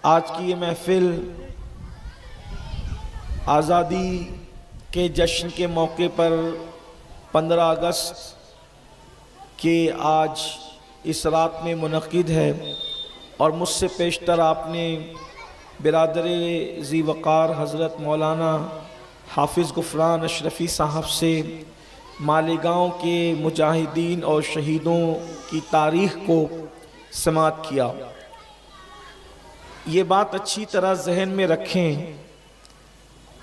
آج کی یہ محفل آزادی کے جشن کے موقع پر 15 اگست کے آج اس رات میں منعقد ہے، اور مجھ سے پیشتر آپ نے برادر ذی وقار حضرت مولانا حافظ غفران اشرفی صاحب سے مالیگاؤں کے مجاہدین اور شہیدوں کی تاریخ کو سماعت کیا۔ یہ بات اچھی طرح ذہن میں رکھیں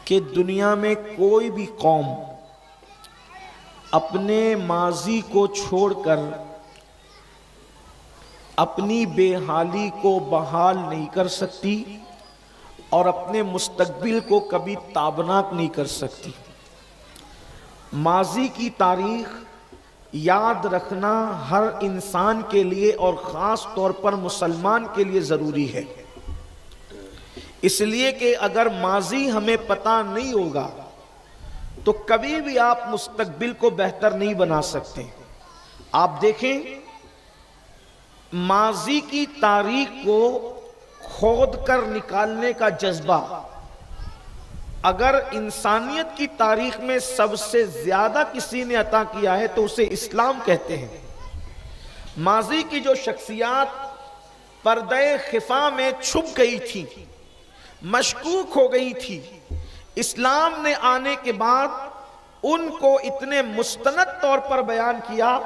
کہ دنیا میں کوئی بھی قوم اپنے ماضی کو چھوڑ کر اپنی بے حالی کو بحال نہیں کر سکتی اور اپنے مستقبل کو کبھی تابناک نہیں کر سکتی۔ ماضی کی تاریخ یاد رکھنا ہر انسان کے لیے اور خاص طور پر مسلمان کے لیے ضروری ہے، اس لیے کہ اگر ماضی ہمیں پتہ نہیں ہوگا تو کبھی بھی آپ مستقبل کو بہتر نہیں بنا سکتے۔ آپ دیکھیں، ماضی کی تاریخ کو کھود کر نکالنے کا جذبہ اگر انسانیت کی تاریخ میں سب سے زیادہ کسی نے عطا کیا ہے تو اسے اسلام کہتے ہیں۔ ماضی کی جو شخصیات پردہ خفا میں چھپ گئی تھی، مشکوک ہو گئی تھی، اسلام نے آنے کے بعد ان کو اتنے مستند طور پر بیان کیا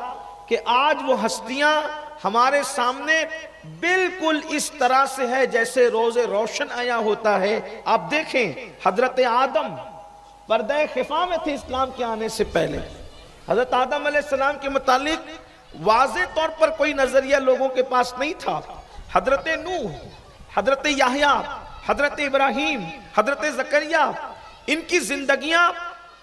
کہ آج وہ ہستیاں ہمارے سامنے بالکل اس طرح سے ہے جیسے روز روشن آیا ہوتا ہے۔ آپ دیکھیں، حضرت آدم پردہ خفا میں تھے اسلام کے آنے سے پہلے۔ حضرت آدم علیہ السلام کے متعلق واضح طور پر کوئی نظریہ لوگوں کے پاس نہیں تھا۔ حضرت نوح، حضرت یحییٰ، حضرت ابراہیم، حضرت زکریا، ان کی زندگیاں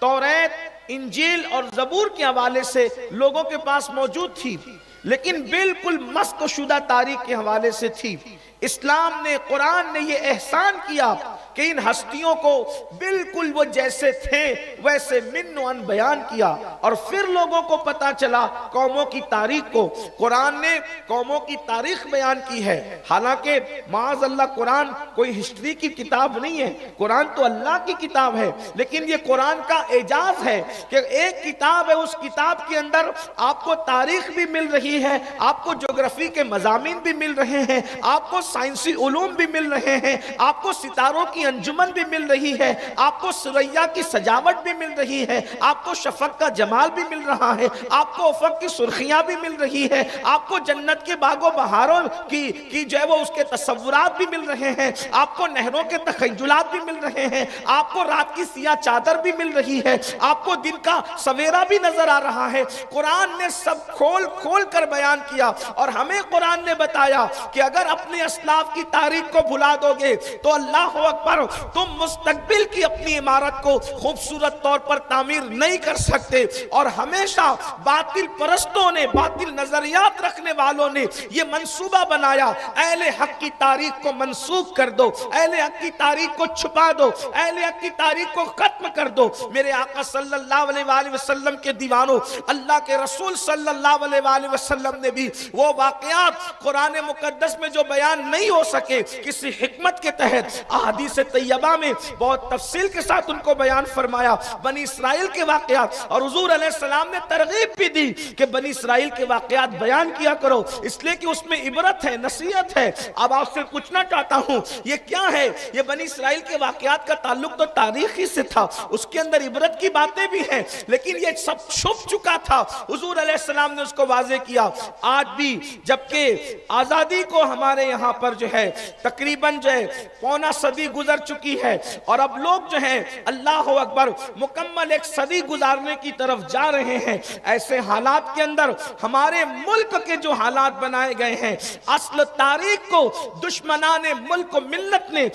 توریت، انجیل اور زبور کے حوالے سے لوگوں کے پاس موجود تھی، لیکن بالکل مسخ شدہ تاریخ کے حوالے سے تھی۔ اسلام نے، قرآن نے یہ احسان کیا کہ ان ہستیوں کو بالکل وہ جیسے تھے ویسے من و ان بیان کیا، اور پھر لوگوں کو پتا چلا قوموں کی تاریخ کو۔ قرآن نے قوموں کی تاریخ بیان کی ہے، حالانکہ معاذ اللہ قرآن کوئی ہسٹری کی کتاب نہیں ہے، قرآن تو اللہ کی کتاب ہے، لیکن یہ قرآن کا اعجاز ہے کہ ایک کتاب ہے، اس کتاب کے اندر آپ کو تاریخ بھی مل رہی ہے، آپ کو جغرافی کے مضامین بھی مل رہے ہیں، آپ کو سائنسی علوم بھی مل رہے ہیں، آپ کو ستاروں کی انجمن بھی مل رہی ہے، آپ کو سریا کی سجاوٹ بھی مل رہی ہے، آپ کو شفق کا جمال بھی مل رہا ہے، آپ کو افق کی سرخیاں بھی مل رہی ہے، آپ کو جنت کے باغ و بہاروں کی جو ہے وہ اس کے تصورات بھی مل رہے ہیں، آپ کو نہروں کے تخیلات بھی مل رہے ہیں، آپ کو رات کی سیاہ چادر بھی مل رہی ہے، آپ کو دن کا سویرا بھی نظر آ رہا ہے۔ قرآن نے سب کھول کھول کر بیان کیا، اور ہمیں قرآن نے بتایا کہ اگر اپنے اسلاف کی تاریخ کو بھلا دو گے تو اللہ اکبر، تم مستقبل کی اپنی عمارت کو خوبصورت طور پر تعمیر نہیں کر سکتے۔ اور ہمیشہ باطل پرستوں نے، باطل نظریات رکھنے والوں نے یہ منصوبہ بنایا، اہل حق کی تاریخ کو منسوخ کر دو، اہل حق کی تاریخ کو چھپا دو، اہل حق کی تاریخ کو ختم کر دو۔ میرے آقا صلی اللہ علیہ وآلہ وسلم کے دیوانوں، اللہ کے رسول صلی اللہ علیہ وآلہ وسلم نے بھی وہ واقعات قرآن مقدس میں جو بیان نہیں ہو سکے، کسی حکمت کے تحت احادیث طیبہ میں بہت تفصیل کے ساتھ ان کو بیان فرمایا۔ بنی اسرائیل کے واقعات، اور حضور علیہ السلام نے ترغیب بھی دی کہ بنی اسرائیل کے واقعات بیان کیا کرو، اس لیے کہ اس میں عبرت ہے، نصیحت ہے۔ اب آپ سے پوچھنا چاہتا ہوں، یہ کیا ہے؟ یہ بنی اسرائیل کے واقعات کا تعلق تو تاریخی سے تھا، اس کے اندر عبرت کی باتیں بھی ہیں، لیکن یہ سب چھپ چکا تھا، حضور علیہ السلام نے اس کو واضح کیا۔ آج بھی جبکہ آزادی کو ہمارے یہاں پر جو ہے تقریباً جو ہے پونا صدی گزر چکی ہے، اور اب لوگ جو ہیں اللہ اکبر مکمل ایک صدی گزارنے کی طرف جا رہے ہیں۔ ایسے حالات کے اندر ہمارے ملک کے جو حالات بنائے گئے ہیں، اصل تاریخ کو دشمنان ملک و ملت نے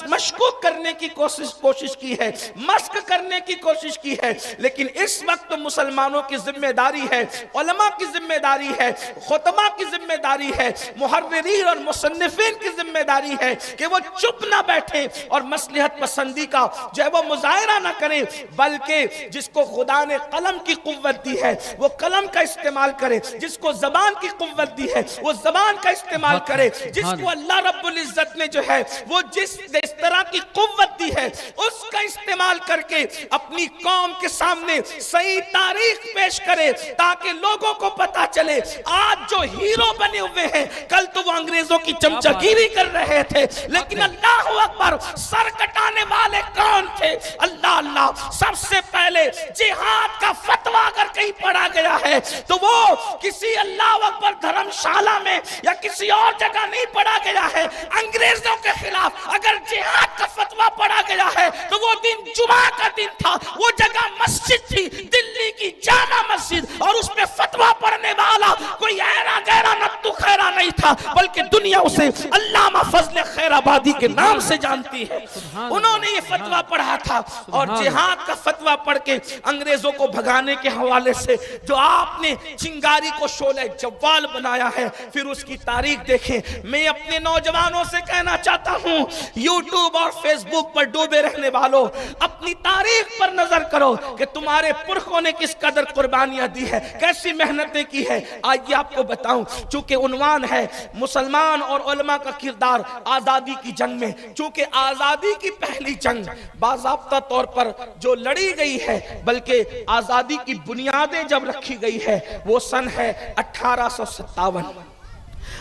مشکوک کرنے کی کوشش کی ہے، مسخ کرنے کی کوشش کی ہے، لیکن اس وقت مسلمانوں کی ذمہ داری ہے، علماء کی ذمہ داری ہے، خطبہ کی ذمہ داری ہے، محررین اور مصنفین کی ذمہ داری ہے کہ وہ چپ نہ بیٹھیں اور مصلحت پسندی کا جو ہے وہ مظاہرہ نہ کریں، بلکہ جس کو خدا نے قلم کی قوت دی ہے وہ قلم کا استعمال کرے، جس کو زبان کی قوت دی ہے وہ زبان کا استعمال کرے، جس کو اللہ رب العزت نے جو ہے وہ جس طرح کی قوت دی ہے اس کا استعمال کر کے اپنی قوم کے سامنے صحیح تاریخ پیش کرے، تاکہ لوگوں کو پتا چلے آج جو ہیرو بنے ہوئے ہیں کل تو وہ انگریزوں کی چمچہ گیری کر رہے تھے، لیکن اللہ اکبر سر کٹانے والے کون تھے؟ اللہ اللہ، سب سے پہلے جہاد کا فتویٰ اگر کہیں پڑھا گیا ہے تو وہ کسی اللہ اکبر دھرمشالہ میں یا کسی اور جگہ نہیں پڑھا گیا ہے۔ انگریزوں کے خلاف اگر جہاد کا فتویٰ پڑھا گیا ہے تو وہ دن جمعہ کا دن تھا، وہ جگہ مسجد تھی، دلی کی جامع مسجد، اور اس میں فتویٰ پڑھنے والا کوئی ایرا گیرا نتو خیرہ نہیں تھا، بلکہ دنیا اسے علامہ فضل خیر آبادی کے نام سے جانتی ہے۔ انہوں نے یہ فتویٰ پڑھا تھا، اور جہاد کا فتویٰ پڑھ کے انگریزوں کو بھگانے کے حوالے سے جو آپ نے چنگاری کو شعلہ جوال بنایا ہے، پھر اس کی تاریخ دیکھیں۔ میں اپنے نوجوانوں سے کہنا چاہتا ہوں، یوٹیوب اور فیس بک پر ڈوبے رہنے والوں، اپنی تاریخ پر نظر کرو کہ تمہارے پرخوں نے کس قدر قربانیاں دی ہے، کیسی محنتیں کی ہے۔ آئیے آپ کو بتاؤں، چونکہ عنوان ہے مسلمان اور علماء کا کردار آزادی کی جنگ میں، چونکہ آزادی کی پہلی جنگ باضابطہ طور پر جو لڑی گئی ہے، بلکہ آزادی کی بنیادیں جب رکھی گئی ہے وہ سن ہے 1857۔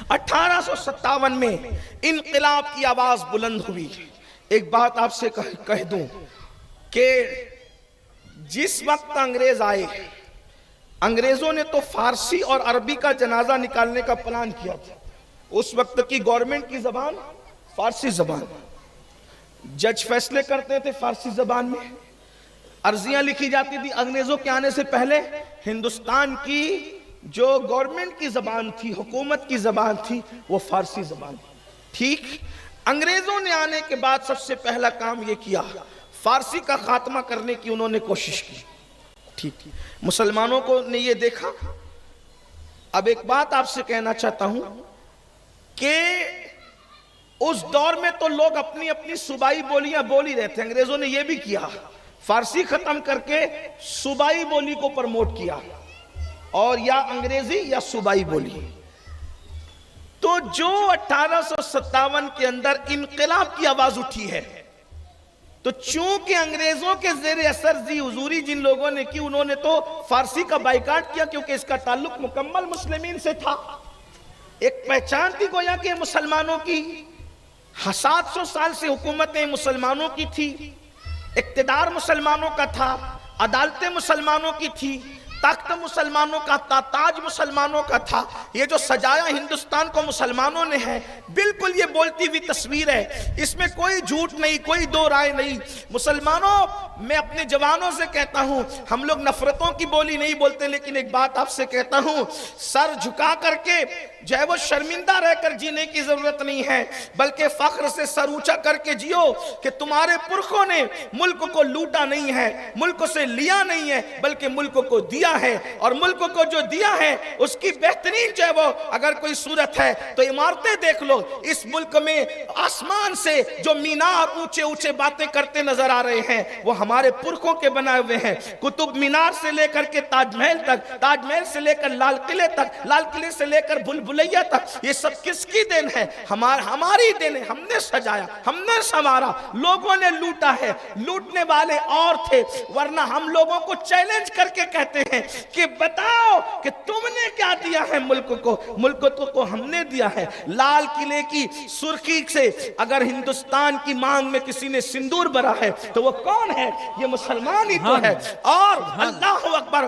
1857 میں انقلاب کی آواز بلند ہوئی۔ ایک بات آپ سے کہہ دوں کہ جس وقت انگریز آئے، انگریزوں نے تو فارسی اور عربی کا جنازہ نکالنے کا پلان کیا تھا۔ اس وقت کی گورنمنٹ کی زبان فارسی زبان، جج فیصلے کرتے تھے فارسی زبان میں، عرضیاں لکھی جاتی تھی۔ انگریزوں کے آنے سے پہلے ہندوستان کی جو گورنمنٹ کی زبان تھی، حکومت کی زبان تھی، وہ فارسی زبان تھی۔ ٹھیک، انگریزوں نے آنے کے بعد سب سے پہلا کام یہ کیا، فارسی کا خاتمہ کرنے کی انہوں نے کوشش کی۔ ٹھیک، مسلمانوں کو نے یہ دیکھا۔ اب ایک بات آپ سے کہنا چاہتا ہوں کہ اس دور میں تو لوگ اپنی اپنی صوبائی بولیاں بول ہی رہے تھے، انگریزوں نے یہ بھی کیا، فارسی ختم کر کے صوبائی بولی کو پرموٹ کیا، اور یا انگریزی یا صوبائی بولی۔ تو جو 1857 کے اندر انقلاب کی آواز اٹھی ہے، تو چونکہ انگریزوں کے زیر اثر زی حضوری جن لوگوں نے کی، انہوں نے تو فارسی کا بائیکاٹ کیا، کیونکہ اس کا تعلق مکمل مسلمین سے تھا۔ ایک پہچان تھی گویا کہ مسلمانوں کی، 700 سال سے حکومتیں مسلمانوں کی تھی، اقتدار مسلمانوں کا تھا، عدالتیں مسلمانوں کی تھی، تخت مسلمانوں کا تھا، تاج مسلمانوں کا تھا، یہ جو سجایا ہندوستان کو مسلمانوں نے ہے، بالکل یہ بولتی ہوئی تصویر ہے، اس میں کوئی جھوٹ نہیں، کوئی دو رائے نہیں۔ مسلمانوں، میں اپنے جوانوں سے کہتا ہوں، ہم لوگ نفرتوں کی بولی نہیں بولتے، لیکن ایک بات آپ سے کہتا ہوں، سر جھکا کر کے جو ہے وہ شرمندہ رہ کر جینے کی ضرورت نہیں ہے، بلکہ فخر سے سر اونچا کر کے جیو کہ تمہارے پرخوں نے ملک کو لوٹا نہیں ہے، ملک سے لیا نہیں ہے، بلکہ ملک کو دیا ہے، اور ملک کو جو دیا ہے اس کی بہترین جو ہے وہ اگر کوئی صورت ہے تو عمارتیں دیکھ لو۔ اس ملک میں آسمان سے جو مینار اونچے اونچے باتیں کرتے نظر آ رہے ہیں وہ ہمارے پرخوں کے بنائے ہوئے ہیں، قطب مینار سے لے کر کے تاج محل تک، تاج محل سے لے کر لال قلعے تک، لال قلعے سے لے کر بھلبھلیا تک، یہ سب کس کی دین ہے؟ ہماری دین ہے، ہم نے سجایا، ہم نے سنوارا، لوگوں نے لوٹا ہے، لوٹنے والے اور تھے، ورنہ ہم لوگوں کو چیلنج کر کے کہتے ہیں کہ بتاؤ کہ تم نے کیا دیا ہے ملک کو؟ ملک کو ہم نے دیا ہے۔ لال قلعے کی سرخی سے اگر ہندوستان کی مانگ میں کسی نے سندور بھرا ہے تو وہ کون ہے؟ یہ مسلمان ہی تو ہے۔ اور اللہ اکبر،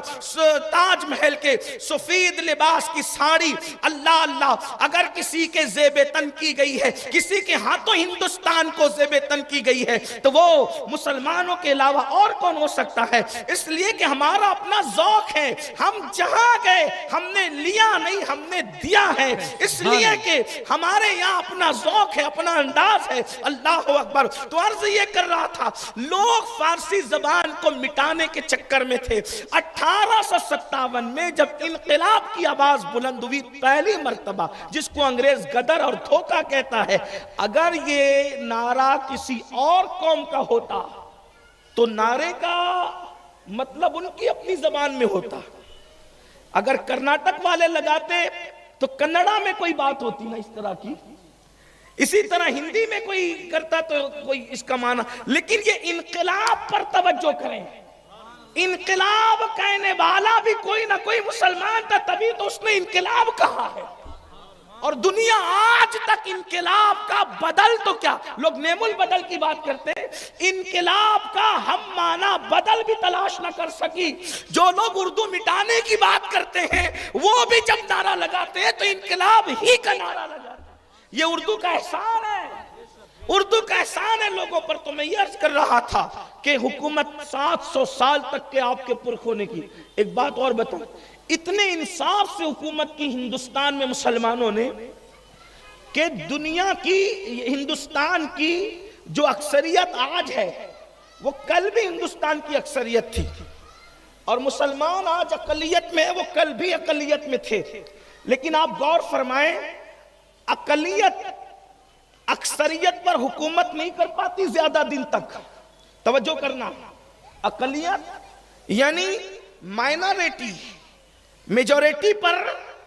تاج محل کے سفید لباس کی ساڑی، اللہ اللہ، اگر کسی کے زیب تن کی گئی ہے، کسی کے ہاتھوں ہندوستان کو زیب تن کی گئی ہے تو وہ مسلمانوں کے علاوہ اور کون ہو سکتا ہے؟ اس لیے کہ ہمارا اپنا ذوق ذوق ہے، ہم جہاں گئے ہم نے لیا نہیں، ہم نے دیا ہے، اس لیے کہ ہمارے یہاں اپنا ذوق ہے، اپنا انداز ہے۔ اللہ اکبر۔ تو عرض یہ کر رہا تھا، لوگ فارسی زبان کو مٹانے کے چکر میں تھے۔ 1857 میں جب انقلاب کی آواز بلند ہوئی پہلی مرتبہ، جس کو انگریز غدر اور دھوکہ کہتا ہے، اگر یہ نعرہ کسی اور قوم کا ہوتا تو نعرے کا مطلب ان کی اپنی زبان میں ہوتا، اگر کرناٹک والے لگاتے تو کنڑا میں کوئی بات ہوتی نا اس طرح کی، اسی طرح ہندی میں کوئی کرتا تو کوئی اس کا معنی، لیکن یہ انقلاب پر توجہ کریں۔ انقلاب کہنے والا بھی کوئی نہ کوئی مسلمان تھا، تبھی تو اس نے انقلاب کہا ہے۔ اور دنیا آج تک انقلاب کا بدل تو کیا، لوگ نیم البدل کی بات کرتے ہیں، انقلاب کا ہم معنی بدل بھی تلاش نہ کر سکی۔ جو لوگ اردو مٹانے کی بات کرتے ہیں وہ بھی جب نعرہ لگاتے ہیں تو انقلاب ہی کا نعرہ لگاتے ہیں۔ یہ اردو کا احسان ہے، اردو کا احسان ہے لوگوں پر۔ تو میں یہ عرض کر رہا تھا کہ حکومت 700 سال تک کے آپ کے پرکھوں نے کی۔ ایک بات اور بتاؤں، اتنے انصاف سے حکومت کی ہندوستان میں مسلمانوں نے کہ دنیا کی، ہندوستان کی جو اکثریت آج ہے وہ کل بھی ہندوستان کی اکثریت تھی، اور مسلمان آج اقلیت میں ہے، وہ کل بھی اقلیت میں تھے۔ لیکن آپ غور فرمائیں، اقلیت اکثریت پر حکومت نہیں کر پاتی زیادہ دن تک۔ توجہ کرنا، اقلیت یعنی مائنورٹی میجورٹی پر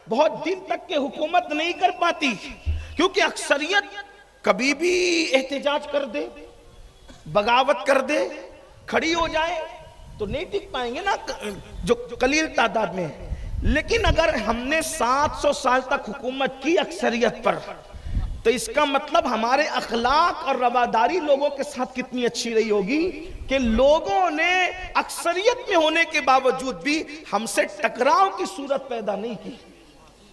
بہت دن تک کے حکومت نہیں کر پاتی، کیونکہ اکثریت کبھی بھی احتجاج کر دے، بغاوت کر دے، کھڑی ہو جائے تو نہیں ٹک پائیں گے نا جو قلیل تعداد میں ہے۔ لیکن اگر ہم نے 700 سال تک حکومت کی اکثریت پر، تو اس کا مطلب ہمارے اخلاق اور رواداری لوگوں کے ساتھ کتنی اچھی رہی ہوگی کہ لوگوں نے اکثریت میں ہونے کے باوجود بھی ہم سے ٹکراؤ کی صورت پیدا نہیں کی۔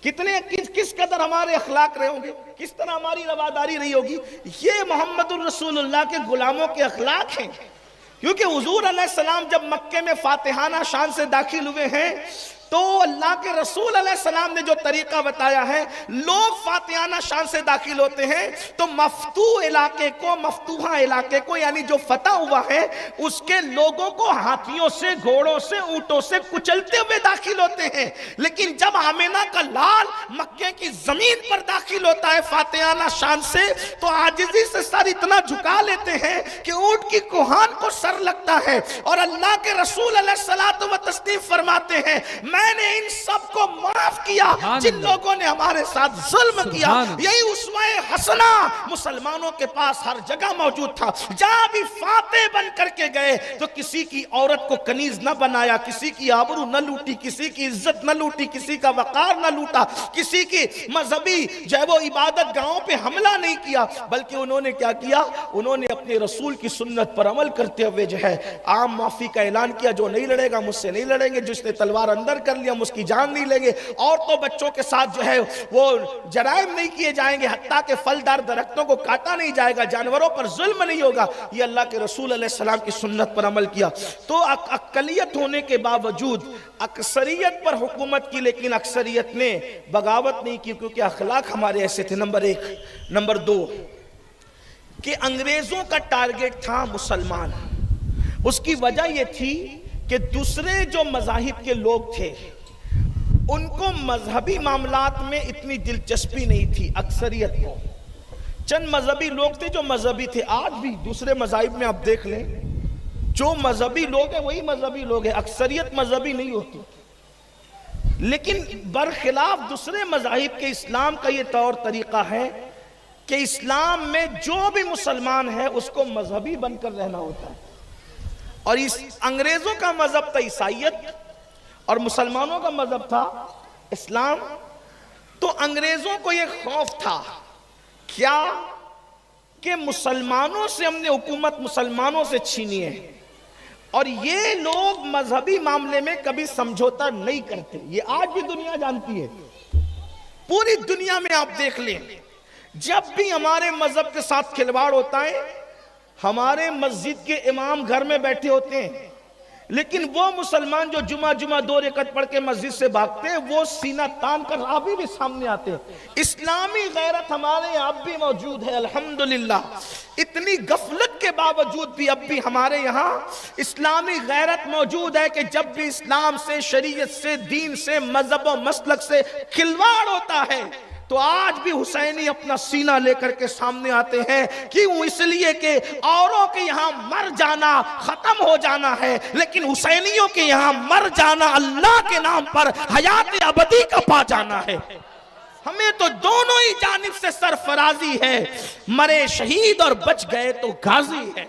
کتنے کس قدر ہمارے اخلاق رہے ہوں گے، کس طرح ہماری رواداری رہی ہوگی۔ یہ محمد الرسول اللہ کے غلاموں کے اخلاق ہیں، کیونکہ حضور علیہ السلام جب مکے میں فاتحانہ شان سے داخل ہوئے ہیں تو اللہ کے رسول علیہ السلام نے جو طریقہ بتایا ہے، لوگ فاتحانہ شان سے داخل ہوتے ہیں تو مفتوح علاقے کو، مفتوحہ علاقے کو یعنی جو فتح ہوا ہے اس کے لوگوں کو ہاتھیوں سے، گھوڑوں سے، اونٹوں سے کچلتے ہوئے داخل ہوتے ہیں۔ لیکن جب آمینہ کا لال مکے کی زمین پر داخل ہوتا ہے فاتحانہ شان سے تو عاجزی سے سر اتنا جھکا لیتے ہیں کہ اونٹ کی کوہان کو سر لگتا ہے، اور اللہ کے رسول علیہ الصلوۃ والتسلیم فرماتے ہیں میں نے ان سب کو معاف کیا جن لوگوں نے ہمارے ساتھ ظلم کیا۔ یہی اسوہ حسنہ مسلمانوں کے پاس ہر جگہ موجود تھا، جہاں بھی فاتح بن کر کے گئے تو کسی کی عورت کو کنیز نہ بنایا، کسی کی آبرو نہ لوٹی، کسی کی عزت نہ لوٹی، کسی کا وقار نہ لوٹا، کسی کی مذہبی جو ہے وہ عبادت گاہوں پہ حملہ نہیں کیا، بلکہ انہوں نے کیا کیا، انہوں نے اپنے رسول کی سنت پر عمل کرتے ہوئے جو ہے عام معافی کا اعلان کیا، جو نہیں لڑے گا مجھ سے نہیں لڑیں گے، جس نے تلوار اندر کر لیا ہم اس کی جان نہیں لیں گے، عورتوں بچوں کے ساتھ جو ہے وہ جرائم نہیں کیے جائیں گے، حتیٰ کہ پھلدار درختوں کو کاٹا نہیں جائے گا، جانوروں پر ظلم نہیں ہوگا۔ یہ اللہ کے رسول علیہ السلام کی سنت پر عمل کیا۔ تو اقلیت ہونے کے باوجود اکثریت پر حکومت کی، لیکن اکثریت نے بغاوت نہیں کی کیونکہ اخلاق ہمارے ایسے تھے۔ نمبر ایک۔ نمبر دو کہ انگریزوں کا ٹارگٹ تھا مسلمان۔ اس کی وجہ یہ تھی کہ دوسرے جو مذاہب کے لوگ تھے ان کو مذہبی معاملات میں اتنی دلچسپی نہیں تھی۔ اکثریت کو چند مذہبی لوگ تھے جو مذہبی تھے، آج بھی دوسرے مذاہب میں آپ دیکھ لیں جو مذہبی لوگ ہیں وہی مذہبی لوگ ہیں، اکثریت مذہبی نہیں ہوتی۔ لیکن برخلاف دوسرے مذاہب کے اسلام کا یہ طور طریقہ ہے کہ اسلام میں جو بھی مسلمان ہے اس کو مذہبی بن کر رہنا ہوتا ہے، اور اس انگریزوں کا مذہب تھا عیسائیت اور مسلمانوں کا مذہب تھا اسلام۔ تو انگریزوں کو یہ خوف تھا کیا کہ مسلمانوں سے ہم نے حکومت مسلمانوں سے چھینی ہے، اور یہ لوگ مذہبی معاملے میں کبھی سمجھوتا نہیں کرتے۔ یہ آج بھی دنیا جانتی ہے، پوری دنیا میں آپ دیکھ لیں جب بھی ہمارے مذہب کے ساتھ کھلواڑ ہوتا ہے، ہمارے مسجد کے امام گھر میں بیٹھے ہوتے ہیں لیکن وہ مسلمان جو جمعہ 2 رکعت پڑھ کے مسجد سے بھاگتے ہیں، وہ سینہ تان کر ابھی بھی سامنے آتے ہیں۔ اسلامی غیرت ہمارے یہاں اب بھی موجود ہے الحمدللہ۔ اتنی غفلت کے باوجود بھی اب بھی ہمارے یہاں اسلامی غیرت موجود ہے کہ جب بھی اسلام سے، شریعت سے، دین سے، مذہب و مسلک سے کھلواڑ ہوتا ہے تو آج بھی حسینی اپنا سینہ لے کر کے سامنے آتے ہیں۔ کیوں؟ اس لیے کہ اوروں کے یہاں مر جانا ختم ہو جانا ہے، لیکن حسینیوں کے یہاں مر جانا اللہ کے نام پر حیات ابدی کا پا جانا ہے۔ ہمیں تو دونوں ہی جانب سے سرفرازی ہے، مرے شہید اور بچ گئے تو غازی ہے۔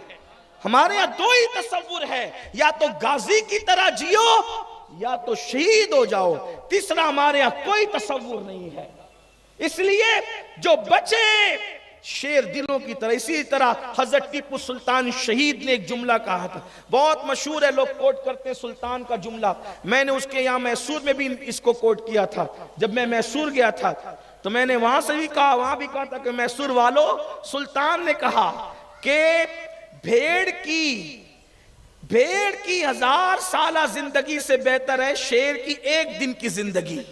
ہمارے یہاں 2 ہی تصور ہے، یا تو غازی کی طرح جیو یا تو شہید ہو جاؤ، تیسرا ہمارے یہاں کوئی تصور نہیں ہے۔ اس لیے جو بچے شیر دلوں کی طرح، اسی طرح حضرت ٹیپو سلطان شہید نے ایک جملہ کہا تھا، بہت مشہور ہے، لوگ کوٹ کرتے ہیں سلطان کا جملہ۔ میں نے اس کے یہاں میسور میں بھی اس کو کوٹ کیا تھا۔ جب میں میسور گیا تھا تو میں نے وہاں سے بھی کہا، وہاں بھی کہا تھا کہ میسور والو، سلطان نے کہا کہ بھیڑ کی 1000 سالہ زندگی سے بہتر ہے شیر کی 1 دن کی زندگی۔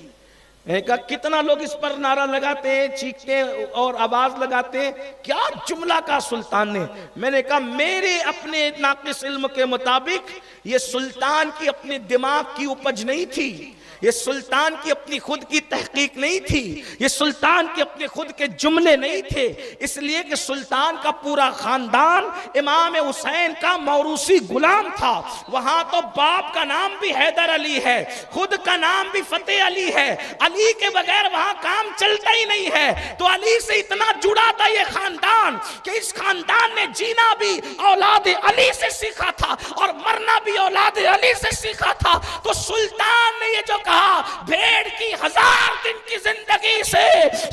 میں نے کہا کتنا لوگ اس پر نعرہ لگاتے ہیں، چیختے ہیں اور آواز لگاتے ہیں، کیا جملہ کہا سلطان نے؟ میں نے کہا میرے اپنے ناقص علم کے مطابق یہ سلطان کی اپنے دماغ کی اپج نہیں تھی، یہ سلطان کی اپنی خود کی تحقیق نہیں تھی، یہ سلطان کے اپنے خود کے جملے نہیں تھے، اس لیے کہ سلطان کا پورا خاندان امام حسین کا موروثی غلام تھا۔ وہاں تو باپ کا نام بھی حیدر علی ہے، خود کا نام بھی فتح علی ہے، علی کے بغیر وہاں کام چلتا ہی نہیں ہے۔ تو علی سے اتنا جڑا تھا یہ خاندان کہ اس خاندان نے جینا بھی اولاد علی سے سیکھا تھا اور مرنا بھی اولاد علی سے سیکھا تھا۔ تو سلطان نے یہ جو کہا بھیڑ کی 1000 دن کی زندگی سے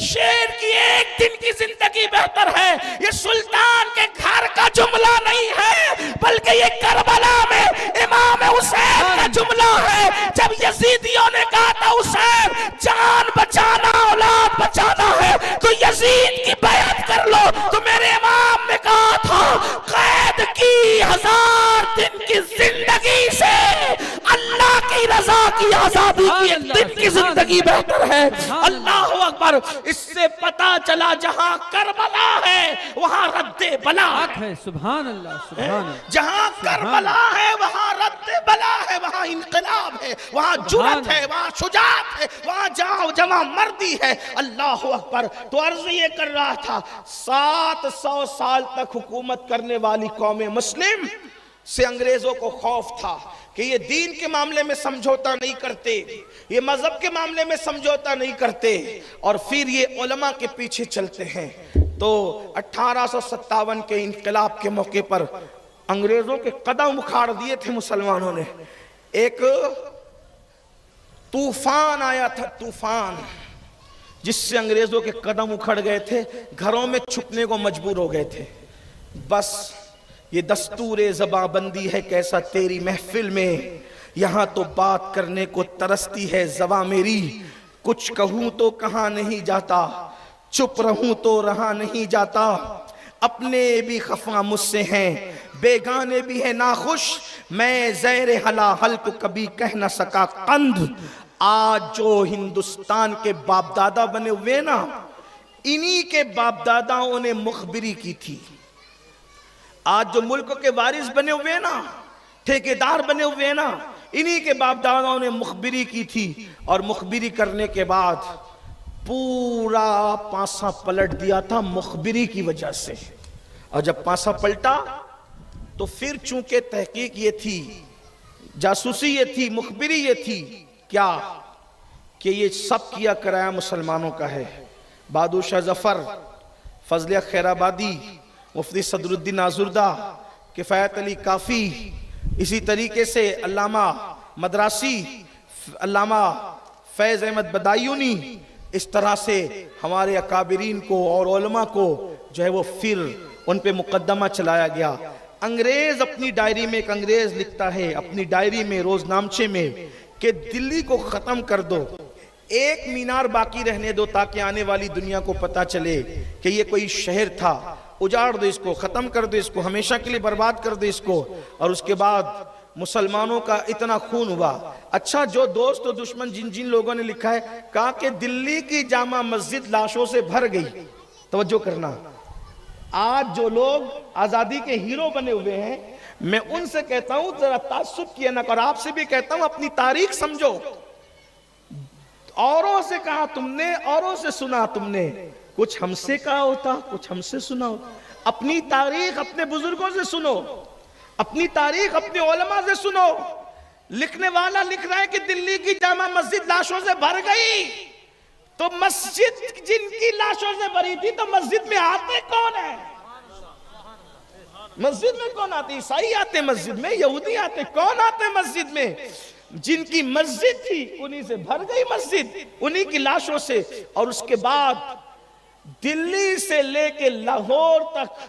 شیر کی 1 دن کی زندگی بہتر ہے، یہ سلطان کے گھر کا جملہ نہیں ہے، بلکہ یہ کربلا میں امام حسین کا جملہ ہے۔ جب یزیدیوں نے کہا تھا حسین جان بچانا اولاد بچانا ہے تو یزید کی بیعت کر لو، تو میرے امام نے کہا تھا قید کی 1000 دن کی زندگی سے اللہ کی رضا کی آزادی کی 1 دن کی زندگی بہتر ہے۔ اللہ اکبر۔ اس سے پتا چلا جہاں کربلا ہے وہاں رد بلا ہے۔ سبحان اللہ، سبحان اللہ۔ جہاں کربلا ہے وہاں رد بلا ہے، وہاں انقلاب ہے، وہاں جرأت ہے، وہاں شجاعت ہے، وہاں جمع مردی ہے۔ اللہ اکبر۔ تو عرض یہ کر رہا تھا 700 سال تک حکومت کرنے والی قوم مسلم سے انگریزوں کو خوف تھا کہ یہ دین کے معاملے میں سمجھوتا نہیں کرتے، یہ مذہب کے معاملے میں سمجھوتا نہیں کرتے، اور پھر یہ علماء کے پیچھے چلتے ہیں۔ تو 1857 کے انقلاب کے موقع پر انگریزوں کے قدم اکھاڑ دیے تھے مسلمانوں نے۔ ایک طوفان آیا تھا، طوفان، جس سے انگریزوں کے قدم اکھڑ گئے تھے، گھروں میں چھپنے کو مجبور ہو گئے تھے۔ بس یہ دستور زباں بندی ہے کیسا تیری محفل میں، یہاں تو بات کرنے کو ترستی ہے زباں میری، کچھ کہوں تو کہاں نہیں جاتا، چپ رہوں تو رہا نہیں جاتا، اپنے بھی خفا مجھ سے ہیں بیگانے بھی ہیں ناخوش، میں زیر حلا حل کو کبھی کہہ نہ سکا قند۔ آج جو ہندوستان کے باپ دادا بنے ہوئے نا، انہی کے باپ داداؤں نے مخبری کی تھی۔ آج جو ملک کے وارث بنے ہوئے نا، ٹھیکیدار بنے ہوئے نا، انہی کے باپ داداؤں نے مخبری کی تھی، اور مخبری کرنے کے بعد پورا پانسا پلٹ دیا تھا مخبری کی وجہ سے۔ اور جب پانسا پلٹا تو پھر چونکہ تحقیق یہ تھی، جاسوسی یہ تھی، مخبری یہ تھی، کیا کہ یہ سب کیا کرایا مسلمانوں کا ہے۔ بہادر شاہ ظفر، فضل خیر آبادی، مفتی صدر الدین آزردہ، کفایت علی کافی، اسی طریقے سے علامہ مدراسی، علامہ فیض احمد بدایونی، اس طرح سے ہمارے اکابرین کو اور علماء کو جو ہے وہ پھر ان پہ مقدمہ چلایا گیا۔ انگریز اپنی ڈائری میں، ایک انگریز لکھتا ہے اپنی ڈائری میں، روز نامچے میں، کہ دلی کو ختم کر دو، ایک مینار باقی رہنے دو تاکہ آنے والی دنیا کو پتا چلے کہ یہ کوئی شہر تھا، اجاڑ دو اس کو، ختم کر دو اس کو، ہمیشہ کے لیے برباد کر دو اس کو، اور اس کے بعد مسلمانوں کا اتنا خون ہوا. اچھا جو دوست و دشمن جن جن لوگوں نے لکھا ہے, کہا کہ دلی کی جامع مسجد لاشوں سے بھر گئی. توجہ کرنا, آج جو لوگ آزادی کے ہیرو بنے ہوئے ہیں, میں ان سے کہتا ہوں ذرا تعصب کیا نہ کرو. آپ سے بھی کہتا ہوں اپنی تاریخ سمجھو. اوروں سے کہا تم نے, اوروں سے سنا تم نے, کچھ ہم سے کہا ہوتا, کچھ ہم سے سنا ہوتا. اپنی تاریخ اپنے بزرگوں سے سنو, اپنی تاریخ اپنے علماء سے سنو. لکھنے والا لکھ رہا ہے کہ دلی کی جامع مسجد لاشوں سے بھر گئی. تو مسجد جن کی لاشوں سے بھری تھی تو مسجد میں آتے کون ہیں؟ مسجد میں کون آتے؟ عیسائی آتے مسجد میں, یہودی آتے, کون آتے مسجد میں؟ جن کی مسجد تھی انہی سے بھر گئی مسجد, انہی کی لاشوں سے. اور اس کے بعد دلی سے لے کے لاہور تک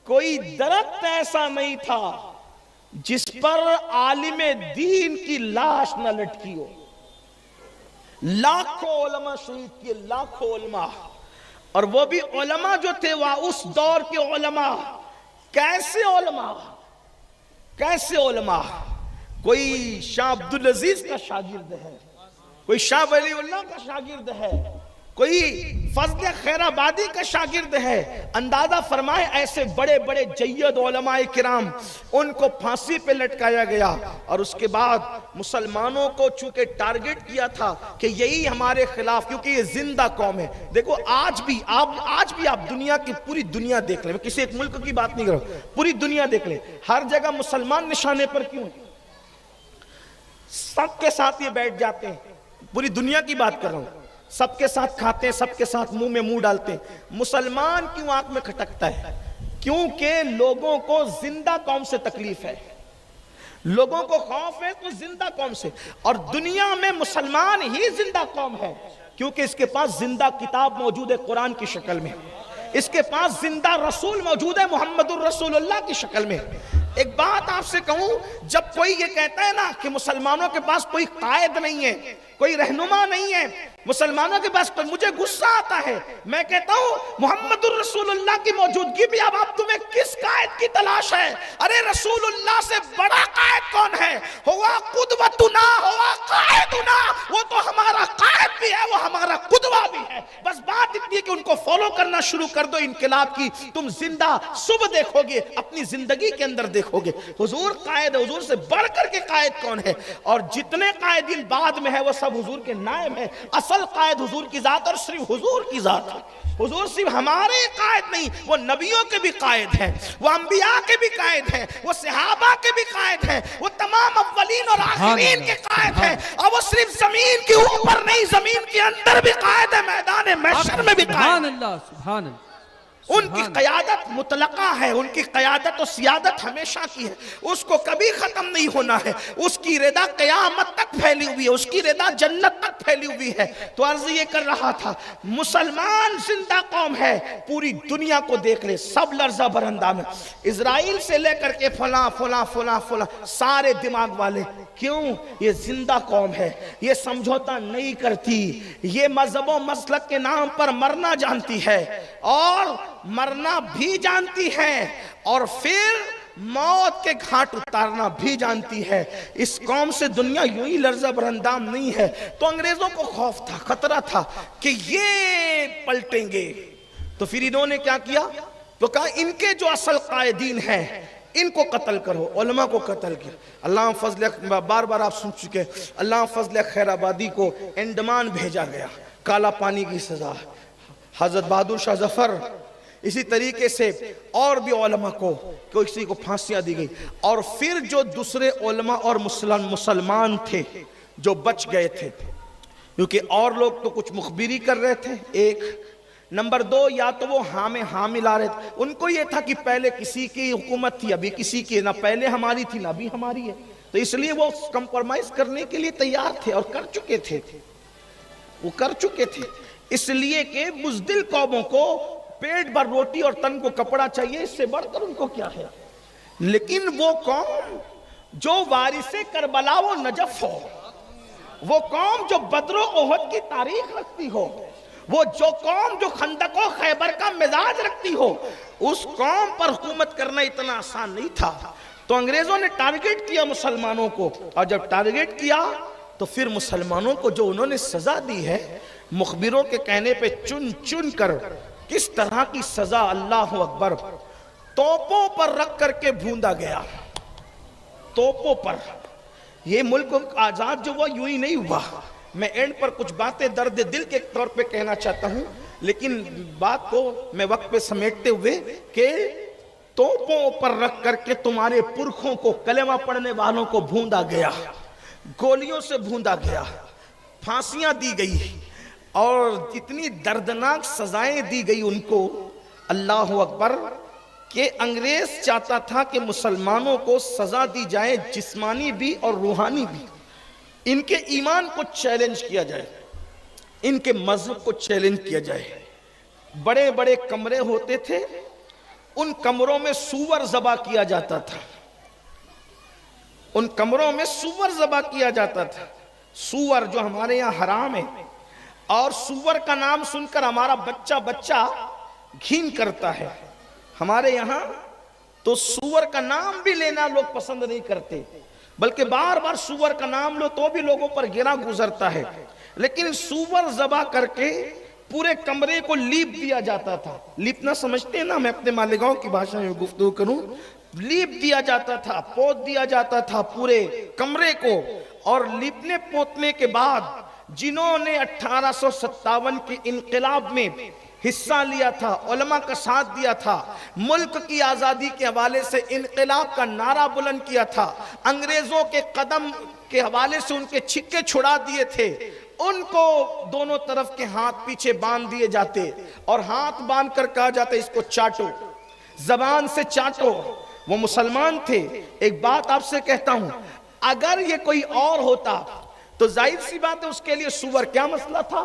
کوئی درخت ایسا نہیں تھا جس پر عالم دین کی لاش نہ لٹکی ہو. لاکھوں علماء شہید کیے, لاکھوں علماء. اور وہ بھی علماء جو تھے وہ اس دور کے علماء. کیسے علماء, کیسے علماء؟ کوئی شاہ عبدالعزیز کا شاگرد ہے, کوئی شاہ ولی اللہ کا شاگرد ہے, کوئی فضل خیر آبادی کا شاگرد ہے. اندازہ فرمائے ایسے بڑے بڑے جید علماء کرام, ان کو پھانسی پہ لٹکایا گیا. اور اس کے بعد مسلمانوں کو چونکہ ٹارگٹ کیا تھا کہ یہی ہمارے خلاف, کیونکہ یہ زندہ قوم ہے. دیکھو آج بھی آپ دنیا کی پوری دنیا دیکھ لیں, میں کسی ایک ملک کی بات نہیں کر رہا, پوری دنیا دیکھ لیں, ہر جگہ مسلمان نشانے پر کیوں ہیں؟ سب کے ساتھ یہ بیٹھ جاتے ہیں, پوری دنیا کی بات کر رہا ہوں, سب کے ساتھ کھاتے ہیں, سب کے ساتھ منہ میں منہ ڈالتے ہیں. مسلمان کیوں آنکھ میں کھٹکتا ہے؟ کیونکہ لوگوں کو زندہ قوم سے تکلیف ہے, لوگوں کو خوف ہے تو زندہ قوم سے. اور دنیا میں مسلمان ہی زندہ قوم ہے کیونکہ اس کے پاس زندہ کتاب موجود ہے قرآن کی شکل میں, اس کے پاس زندہ رسول موجود ہے محمد الرسول اللہ کی شکل میں. ایک بات آپ سے کہوں, جب کوئی یہ کہتا ہے نا کہ مسلمانوں کے پاس کوئی قائد نہیں ہے, کوئی رہنما نہیں ہے, مسلمانوں کے پاس, تو مجھے غصہ آتا ہے. میں کہتا ہوں محمد الرسول اللہ کی موجودگی بھی اب تمہیں کس قائد کی تلاش ہے؟ ارے رسول اللہ سے بڑا قائد کون ہے؟ ہوا قدوتنا, ہوا قائدنا. وہ تو ہمارا قائد بھی ہے, وہ ہمارا قدوہ بھی ہے. بس بات اتنی ہے کہ ان کو فالو کرنا شروع کر دو. انقلاب کی تم زندہ صبح دیکھو گے, اپنی زندگی کے اندر دیکھو گے. حضور قائد ہے, حضور سے بڑھ کر کے قائد کون ہے؟ اور جتنے قائدین بعد میں ہے وہ سب حضور کے نائب ہیں. اصل قائد حضور کی ذات اور صرف حضور کی ذات ہے. حضور صرف ہمارے قائد نہیں, وہ نبیوں کے بھی قائد ہیں, وہ انبیاء کے بھی قائد ہیں, وہ صحابہ کے بھی قائد ہیں, وہ تمام اولین اور آخرین کے قائد ہیں. اور وہ صرف زمین کے اوپر نہیں, زمین کے اندر بھی قائد ہے, میدان محشر میں بھی قائد. سبحان اللہ, سبحان اللہ. ان کی قیادت مطلقہ ہے, ان کی قیادت و سیادت ہمیشہ کی ہے, اس کو کبھی ختم نہیں ہونا ہے. اس کی رضا قیامت تک پھیلی ہوئی ہے, اس کی رضا جنت تک پھیلی ہوئی ہے. تو عرض یہ کر رہا تھا, مسلمان زندہ قوم ہے. پوری دنیا کو دیکھ لے, سب لرزہ بر اندام ہے. اسرائیل سے لے کر کے فلاں فلاں فلاں فلاں سارے دماغ والے, کیوں؟ یہ زندہ قوم ہے, یہ سمجھوتا نہیں کرتی, یہ مذہب و مسلک کے نام پر مرنا جانتی ہے اور مرنا بھی جانتی ہے, اور پھر موت کے گھاٹ اتارنا بھی جانتی ہے. اس قوم سے دنیا یوں ہی لرزہ بر اندام نہیں ہے. تو انگریزوں کو خوف تھا, خطرہ تھا کہ یہ پلٹیں گے. تو پھر انہوں نے کیا کیا؟ تو کہا ان کے جو اصل قائدین ہیں ان کو قتل کرو. علماء کو قتل کیا. اللہ فضل, بار بار آپ سن چکے, اللہ فضل خیر آبادی کو انڈمان بھیجا گیا, کالا پانی کی سزا. حضرت بہادر شاہ ظفر, اسی طریقے سے اور بھی علماء کو کسی کو پھانسیاں دی گئی. اور پھر جو دوسرے علماء اور مسلمان تھے جو بچ گئے تھے, کیونکہ اور لوگ تو کچھ مخبری کر رہے تھے, ایک نمبر دو, یا تو وہ حامل آ رہے تھے. ان کو یہ تھا کہ پہلے کسی کی حکومت تھی, ابھی کسی کی, نہ پہلے ہماری تھی نہ ابھی ہماری ہے. تو اس لیے وہ کمپرمائز کرنے کے لیے تیار تھے اور کر چکے تھے, وہ کر چکے تھے. اس لیے کہ بزدل قوموں کو پیٹ بھر روٹی اور تن کو کپڑا چاہیے, اس سے بڑھ کر ان کو کیا ہے. لیکن وہ قوم جو وارث کربلا و نجف ہو, وہ قوم جو بدر و احد کی تاریخ رکھتی ہو, وہ جو قوم جو خندق و خیبر کا مزاج رکھتی ہو, اس قوم پر حکومت کرنا اتنا آسان نہیں تھا. تو انگریزوں نے ٹارگٹ کیا مسلمانوں کو، اور جب ٹارگٹ کیا تو پھر مسلمانوں کو جو انہوں نے سزا دی ہے، مخبروں کے کہنے پہ چن چن کر کس طرح کی سزا، اللہ اکبر، توپوں پر رکھ کر کے بھوندا گیا، توپوں پر۔ یہ ملک آزاد جو ہوا یوں ہی نہیں ہوا۔ میں اینڈ پر کچھ باتیں درد دل کے طور پہ کہنا چاہتا ہوں، لیکن بات کو میں وقت پہ سمیٹتے ہوئے کہ توپوں پر رکھ کر کے تمہارے پرکھوں کو، کلمہ پڑھنے والوں کو بھوندا گیا، گولیوں سے بھوندا گیا، پھانسیاں دی گئی، اور اتنی دردناک سزائیں دی گئی ان کو، اللہ اکبر، کہ انگریز چاہتا تھا کہ مسلمانوں کو سزا دی جائے، جسمانی بھی اور روحانی بھی، ان کے ایمان کو چیلنج کیا جائے، ان کے مذہب کو چیلنج کیا جائے۔ بڑے بڑے کمرے ہوتے تھے، ان کمروں میں سور ذبح کیا جاتا تھا، ان کمروں میں سور ذبح کیا جاتا تھا۔ سور جو ہمارے یہاں حرام ہے، اور سور کا نام سن کر ہمارا بچہ گھین کرتا ہے، ہمارے یہاں تو سور کا نام بھی لینا لوگ پسند نہیں کرتے، بلکہ بار بار سور کا نام لو تو بھی لوگوں پر گرا گزرتا ہے۔ لیکن سور ذبح کر کے پورے کمرے کو لیپ دیا جاتا تھا۔ لیپنا سمجھتے ہیں نا، میں اپنے مالیگاؤں کی بھاشا میں گفتگو کروں، لیپ دیا جاتا تھا، پوت دیا جاتا تھا پورے کمرے کو، اور لیپنے پوتنے کے بعد جنہوں نے 1857 کے انقلاب میں حصہ لیا تھا، علماء کا ساتھ دیا تھا، ملک کی آزادی کے حوالے سے انقلاب کا نعرہ بلند کیا تھا، انگریزوں کے قدم کے حوالے سے ان کے چھکے چھڑا دیے تھے، ان کو دونوں طرف کے ہاتھ پیچھے باندھ دیے جاتے، اور ہاتھ باندھ کر کہا جاتا اس کو چاٹو، زبان سے چاٹو۔ وہ مسلمان تھے۔ ایک بات آپ سے کہتا ہوں، اگر یہ کوئی اور ہوتا تو ظاہر سی بات ہے اس کے لیے سور کیا مسئلہ تھا،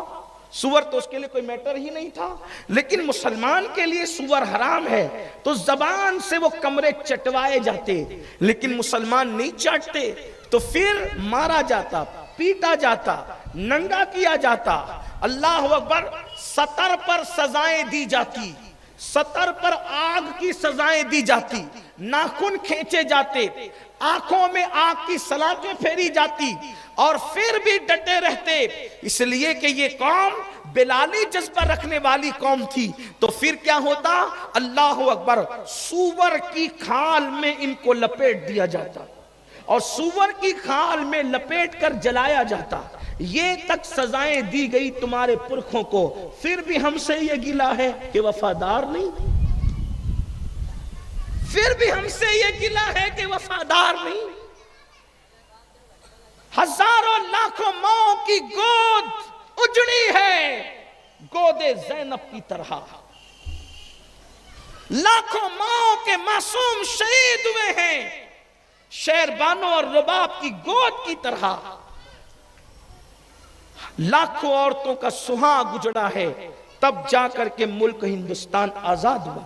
سور تو اس کے لیے کوئی میٹر ہی نہیں تھا، لیکن مسلمان کے لیے سور حرام ہے، تو زبان سے وہ کمرے چٹوائے جاتے، لیکن مسلمان نہیں چاٹتے، تو پھر مارا جاتا، پیٹا جاتا، ننگا کیا جاتا، اللہ اکبر، سطر پر سزائیں دی جاتی، سطر پر آگ کی سزائیں دی جاتی، ناخن کھینچے جاتے، آنکھوں میں آگ کی سلاخیں پھیری جاتی، اور پھر بھی ڈٹے رہتے، اس لیے کہ یہ قوم بلالی جذبہ رکھنے والی قوم تھی۔ تو پھر کیا ہوتا؟ اللہ اکبر، سور کی کھال میں ان کو لپیٹ دیا جاتا، اور سور کی کھال میں لپیٹ کر جلایا جاتا۔ یہ تک سزائیں دی گئی تمہارے پرکھوں کو، پھر بھی ہم سے یہ گلہ ہے کہ وفادار نہیں، پھر بھی ہم سے یہ گلہ ہے کہ وفادار نہیں۔ ہزاروں لاکھوں ماؤں کی گود اجڑی ہے گود زینب کی طرح، لاکھوں ماؤں کے معصوم شہید ہوئے ہیں شیر بانو اور رباب کی گود کی طرح، لاکھوں عورتوں کا سہاگ گجڑا ہے، تب جا کر کے ملک ہندوستان آزاد ہوا۔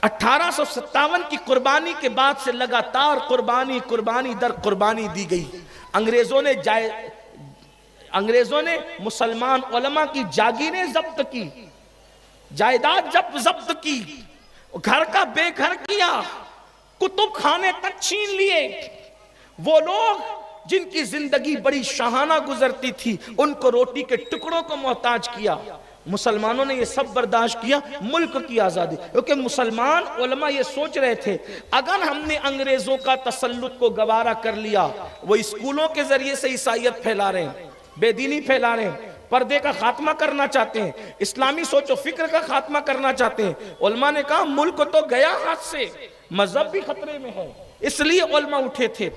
1857 کی قربانی کے بعد سے لگاتار قربانی در قربانی دی گئی۔ انگریزوں نے مسلمان علماء کی جاگیریں ضبط کی، جائیداد ضبط کی، گھر کا بے گھر کیا، کتب خانے تک چھین لیے۔ وہ لوگ جن کی زندگی بڑی شاہانہ گزرتی تھی، ان کو روٹی کے ٹکڑوں کو محتاج کیا۔ مسلمانوں نے یہ سب برداشت کیا ملک کی آزادی، کیونکہ مسلمان علماء یہ سوچ رہے تھے اگر ہم نے انگریزوں کا تسلط کو گوارا کر لیا، وہ اسکولوں کے ذریعے سے عیسائیت پھیلا رہے ہیں، بے دینی پھیلا رہے ہیں، پردے کا خاتمہ کرنا چاہتے ہیں، اسلامی سوچ و فکر کا خاتمہ کرنا چاہتے ہیں۔ علماء نے کہا ملک تو گیا ہاتھ سے، مذہب بھی خطرے میں ہے، اس لیے علماء اٹھے تھے،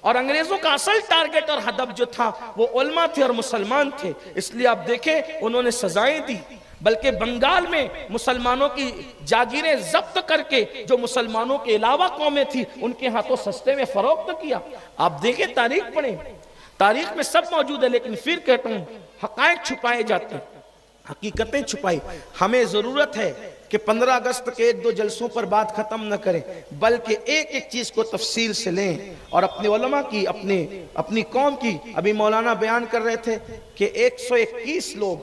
اور انگریزوں کا اصل ٹارگٹ اور ہدف جو تھا وہ علماء تھے اور مسلمان تھے، اس لیے آپ دیکھیں انہوں نے سزائیں دی، بلکہ بنگال میں مسلمانوں کی جاگیریں ضبط کر کے جو مسلمانوں کے علاوہ قومیں تھی ان کے ہاتھوں سستے میں فروخت کیا۔ آپ دیکھیں تاریخ پڑھیں، تاریخ میں سب موجود ہے، لیکن پھر کہتا ہوں حقائق چھپائے جاتے ہیں، حقیقتیں چھپائی۔ ہمیں ضرورت ہے کہ 15 اگست کے 1-2 جلسوں پر بات ختم نہ کریں، بلکہ ایک ایک چیز کو تفصیل سے لیں، اور اپنے علماء کی، اپنی قوم کی، ابھی مولانا بیان کر رہے تھے کہ 121 لوگ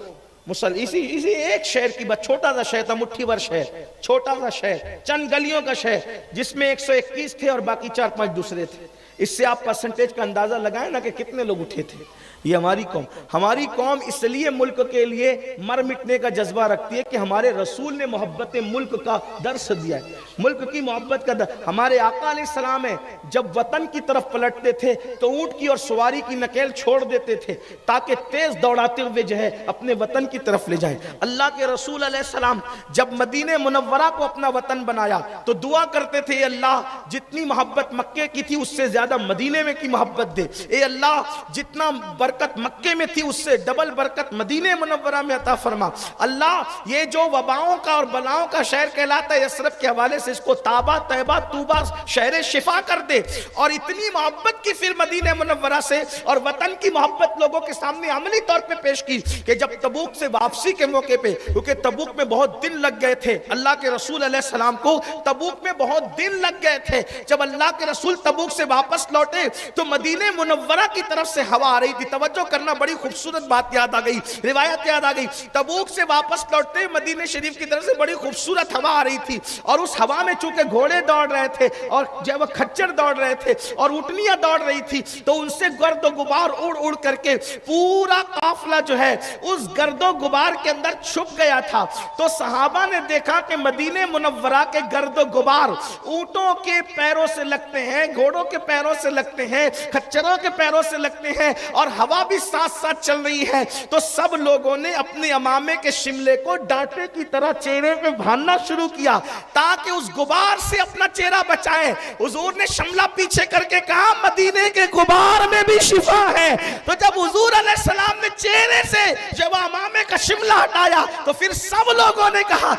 اسی ایک شہر کی بات، چھوٹا سا شہر تھا، مٹھی بھر شہر، چھوٹا سا شہر، چند گلیوں کا شہر، جس میں 121 تھے اور باقی 4-5 دوسرے تھے۔ اس سے آپ پرسنٹیج کا اندازہ لگائیں نا کہ کتنے لوگ اٹھے تھے۔ یہ ہماری قوم اس لیے ملک کے لیے مر مٹنے کا جذبہ رکھتی ہے کہ ہمارے رسول نے محبت ملک کا درس دیا ہے، ملک کی محبت کا درس۔ ہمارے آقا علیہ السلام ہے جب وطن کی طرف پلٹتے تھے تو اونٹ کی اور سواری کی نکیل چھوڑ دیتے تھے تاکہ تیز دوڑاتے ہوئے جو ہے اپنے وطن کی طرف لے جائیں۔ اللہ کے رسول علیہ السلام جب مدینہ منورہ کو اپنا وطن بنایا تو دعا کرتے تھے، اے اللہ جتنی محبت مکے کی تھی اس سے زیادہ مدینے میں کی محبت دے، اے اللہ جتنا برکت مکے میں تھی اس سے ڈبل برکت مدینہ منورہ میں عطا فرما۔ اللہ یہ جو وباؤں کا اور بلاؤں کا شہر کہلاتا ہے یثرب کے حوالے سے اس کو تابہ طیبہ طوبہ شہر شفا کر دے۔ اور اتنی محبت کی پھر مدینہ منورہ سے اور وطن کی محبت لوگوں کے سامنے عملی طور پہ پیش کی کہ جب تبوک سے واپسی کے موقع پہ، کیونکہ تبوک میں بہت دن لگ گئے تھے، اللہ کے رسول علیہ السلام کو تبوک میں بہت دن لگ گئے تھے، جب اللہ کے رسول تبوک سے واپس لوٹے تو مدینہ منورہ کی طرف سے ہوا آ رہی تھی۔ توجہ کرنا، بڑی خوبصورت بات یاد آ گئی، روایت یاد آ گئی۔ تبوک سے واپس لوٹتے مدینہ شریف کی طرف سے بڑی خوبصورت ہوا آ رہی تھی، اور اس ہوا میں چونکہ گھوڑے دوڑ رہے تھے اور جب کھچر دوڑ رہے تھے اور اونٹنیاں دوڑ رہی تھی تو ان سے گرد و غبار اڑ اڑ کر کے پورا قافلہ جو ہے اس گرد و غبار کے اندر چھپ گیا تھا۔ تو صحابہ نے دیکھا کہ مدینہ منورہ کے گرد و غبار اونٹوں کے پیروں سے لگتے ہیں، گھوڑوں کے پیروں سے لگتے ہیں، کھچروں کے پیروں سے لگتے ہیں، اور ہوا بھی ساتھ ساتھ چل رہی ہے۔ تو سب لوگوں نے اپنے امامے کے شملے کو ڈانٹے کی طرح چہرے پہ باندھنا شروع کیا تاکہ اس غبار سے اپنا چہرہ بچائیں۔ حضور نے شملہ پیچھے کر کے کہا مدینے کے غبار میں بھی شفا ہے۔ تو جب حضور علیہ السلام نے چہرے سے جب امامے کا شملہ ہٹایا تو پھر سب لوگوں نے کہا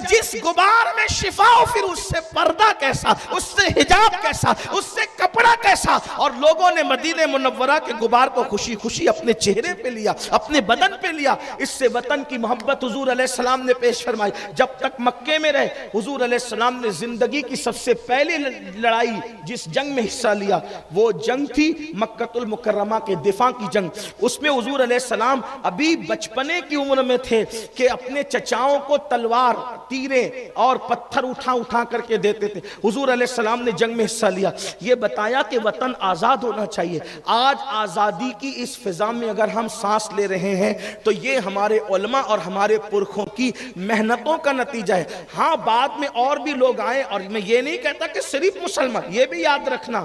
جس غبار میں شفا ہو پھر اس سے پردہ کیسا، اس سے حجاب کیسا، اس سے کپڑا کیسا۔ اور لوگوں نے مدینہ منورہ کے غبار کو خوشی خوشی اپنے چہرے پہ لیا، اپنے بدن پہ لیا۔ اس سے وطن کی محبت حضور علیہ السلام نے پیش فرمائی۔ جب تک مکے میں رہے حضور علیہ السلام نے زندگی کی سب سے پہلی لڑائی جس جنگ میں حصہ لیا وہ جنگ تھی مکہ المکرمہ کے دفاع کی جنگ۔ اس میں حضور علیہ السلام ابھی بچپنے کی عمر میں تھے کہ اپنے چچاؤں کو تلوار، تیریں اور پتھر اٹھا کر کے دیتے تھے۔ حضور علیہ السلام نے جنگ میں حصہ لیا، یہ بتایا کہ وطن آزاد ہونا چاہیے۔ آج آزادی کی اس فضا میں اگر ہم سانس لے رہے ہیں تو یہ ہمارے علماء اور ہمارے پرکھوں کی محنتوں کا نتیجہ ہے۔ ہاں بعد میں اور بھی لوگ آئے، اور میں یہ نہیں کہتا کہ صرف مسلمان، یہ بھی یاد رکھنا،